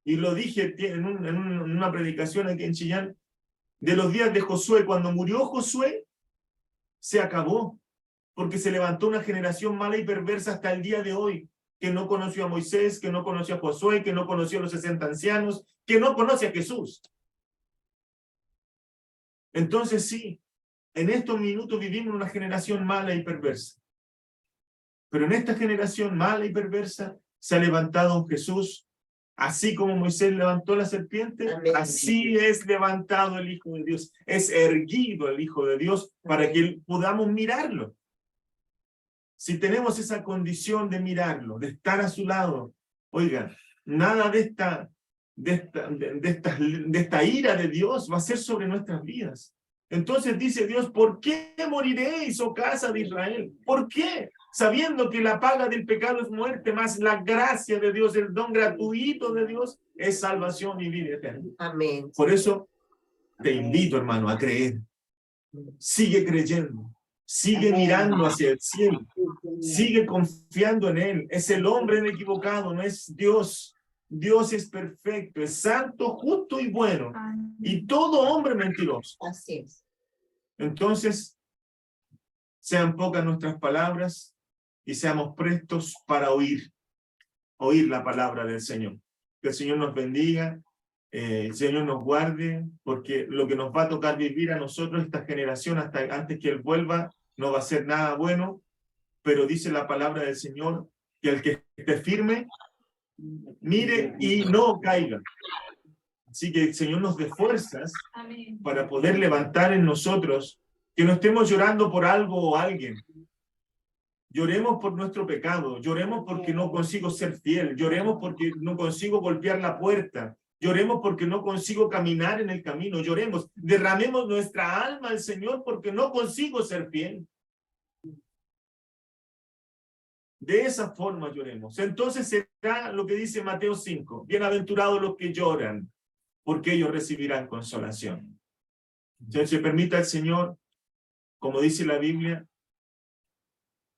Y lo dije en una predicación aquí en Chillán, de los días de Josué. Cuando murió Josué, se acabó, porque se levantó una generación mala y perversa hasta el día de hoy, que no conoció a Moisés, que no conoció a Josué, que no conoció a los 60 ancianos, que no conoce a Jesús. Entonces sí, en estos minutos vivimos una generación mala y perversa. Pero en esta generación mala y perversa se ha levantado un Jesús, así como Moisés levantó la serpiente. Amén. Así es levantado el Hijo de Dios, es erguido el Hijo de Dios para que podamos mirarlo. Si tenemos esa condición de mirarlo, de estar a su lado, oigan, nada de esta ira de Dios va a ser sobre nuestras vidas. Entonces dice Dios, ¿por qué moriréis, oh casa de Israel? ¿Por qué? Sabiendo que la paga del pecado es muerte, más la gracia de Dios, el don gratuito de Dios, es salvación y vida eterna. Amén. Por eso te invito, hermano, a creer. Sigue creyendo. Sigue mirando hacia el cielo. Sigue confiando en Él. Es el hombre equivocado, no es Dios. Dios es perfecto, es santo, justo y bueno. Y todo hombre mentiroso. Así es. Entonces, sean pocas nuestras palabras y seamos prestos para oír la palabra del Señor. Que el Señor nos bendiga, el Señor nos guarde, porque lo que nos va a tocar vivir a nosotros, esta generación, hasta antes que Él vuelva, no va a ser nada bueno, pero dice la palabra del Señor que el que esté firme, mire y no caiga. Así que el Señor nos dé fuerzas para poder levantar en nosotros, que no estemos llorando por algo o alguien. Lloremos por nuestro pecado, lloremos porque no consigo ser fiel, lloremos porque no consigo golpear la puerta, lloremos porque no consigo caminar en el camino, lloremos, derramemos nuestra alma al Señor porque no consigo ser fiel. De esa forma lloremos. Entonces será lo que dice Mateo 5, bienaventurados los que lloran, porque ellos recibirán consolación. Entonces se permita al Señor, como dice la Biblia,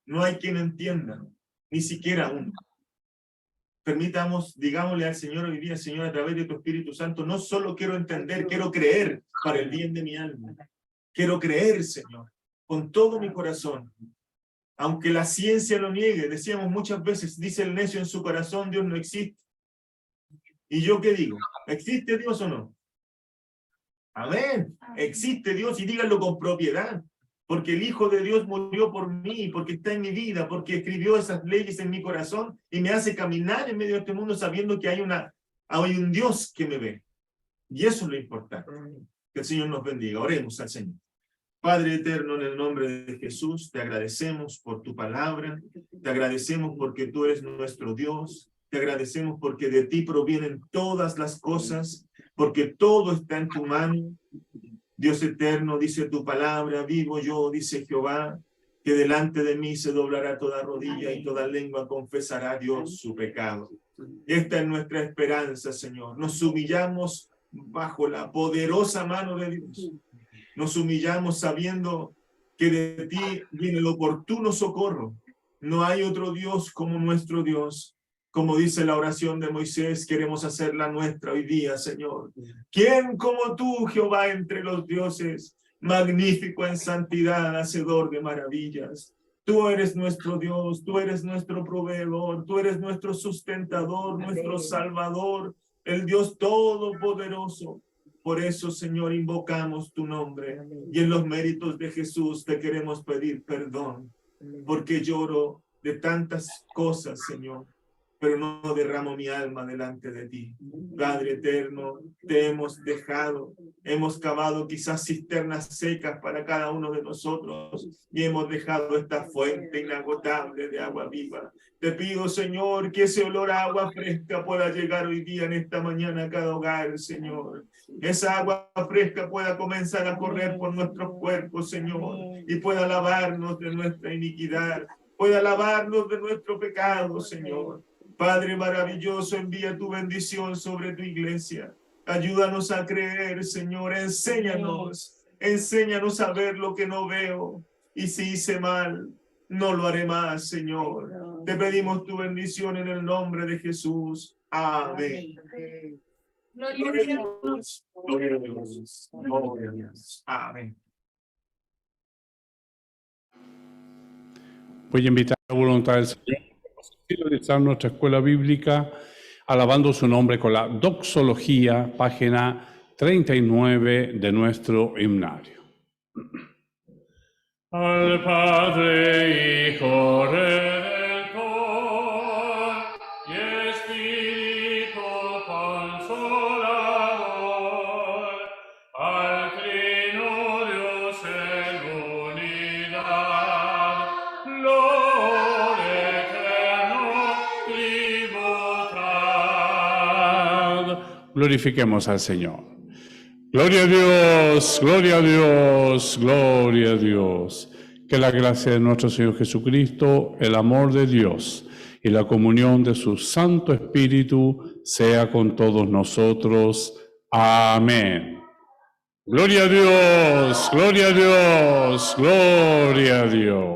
no hay quien entienda, ni siquiera uno. Permitamos, digámosle al Señor hoy día, Señor, a través de tu Espíritu Santo, no solo quiero entender, quiero creer para el bien de mi alma. Quiero creer, Señor, con todo mi corazón. Aunque la ciencia lo niegue, decíamos muchas veces, dice el necio en su corazón, Dios no existe. ¿Y yo qué digo? ¿Existe Dios o no? Amén. Existe Dios y díganlo con propiedad. Porque el Hijo de Dios murió por mí, porque está en mi vida, porque escribió esas leyes en mi corazón y me hace caminar en medio de este mundo sabiendo que hay un Dios que me ve. Y eso es lo importante. Que el Señor nos bendiga. Oremos al Señor. Padre eterno, en el nombre de Jesús, te agradecemos por tu palabra, te agradecemos porque tú eres nuestro Dios, te agradecemos porque de ti provienen todas las cosas, porque todo está en tu mano. Dios eterno, dice tu palabra, vivo yo, dice Jehová, que delante de mí se doblará toda rodilla y toda lengua confesará a Dios su pecado. Esta es nuestra esperanza, Señor. Nos humillamos bajo la poderosa mano de Dios. Nos humillamos sabiendo que de ti viene el oportuno socorro. No hay otro Dios como nuestro Dios. Como dice la oración de Moisés, queremos hacerla nuestra hoy día, Señor. ¿Quién como tú, Jehová, entre los dioses? Magnífico en santidad, hacedor de maravillas. Tú eres nuestro Dios, tú eres nuestro proveedor, tú eres nuestro sustentador, nuestro salvador, el Dios todopoderoso. Por eso, Señor, invocamos tu nombre y en los méritos de Jesús te queremos pedir perdón, porque lloro de tantas cosas, Señor, pero no derramo mi alma delante de ti. Padre eterno, te hemos dejado, hemos cavado quizás cisternas secas para cada uno de nosotros y hemos dejado esta fuente inagotable de agua viva. Te pido, Señor, que ese olor a agua fresca pueda llegar hoy día en esta mañana a cada hogar, Señor. Esa agua fresca pueda comenzar a correr por nuestros cuerpos, Señor, y pueda lavarnos de nuestra iniquidad, pueda lavarnos de nuestro pecado, Señor. Padre maravilloso, envía tu bendición sobre tu iglesia. Ayúdanos a creer, Señor. Enséñanos a ver lo que no veo. Y si hice mal, no lo haré más, Señor. Te pedimos tu bendición en el nombre de Jesús. Amén. Gloria a Dios. Gloria a Dios. Gloria a Dios. Amén. Voy a invitar a la voluntad del Señor a realizar nuestra escuela bíblica, alabando su nombre con la doxología, página 39 de nuestro himnario. Al Padre, Hijo, Redentor y Espíritu Consolador, al Trino Dios en unidad, lo eterno tributad. Glorifiquemos al Señor. Gloria a Dios, gloria a Dios, gloria a Dios. Que la gracia de nuestro Señor Jesucristo, el amor de Dios y la comunión de su Santo Espíritu sea con todos nosotros. Amén. Gloria a Dios, gloria a Dios, gloria a Dios.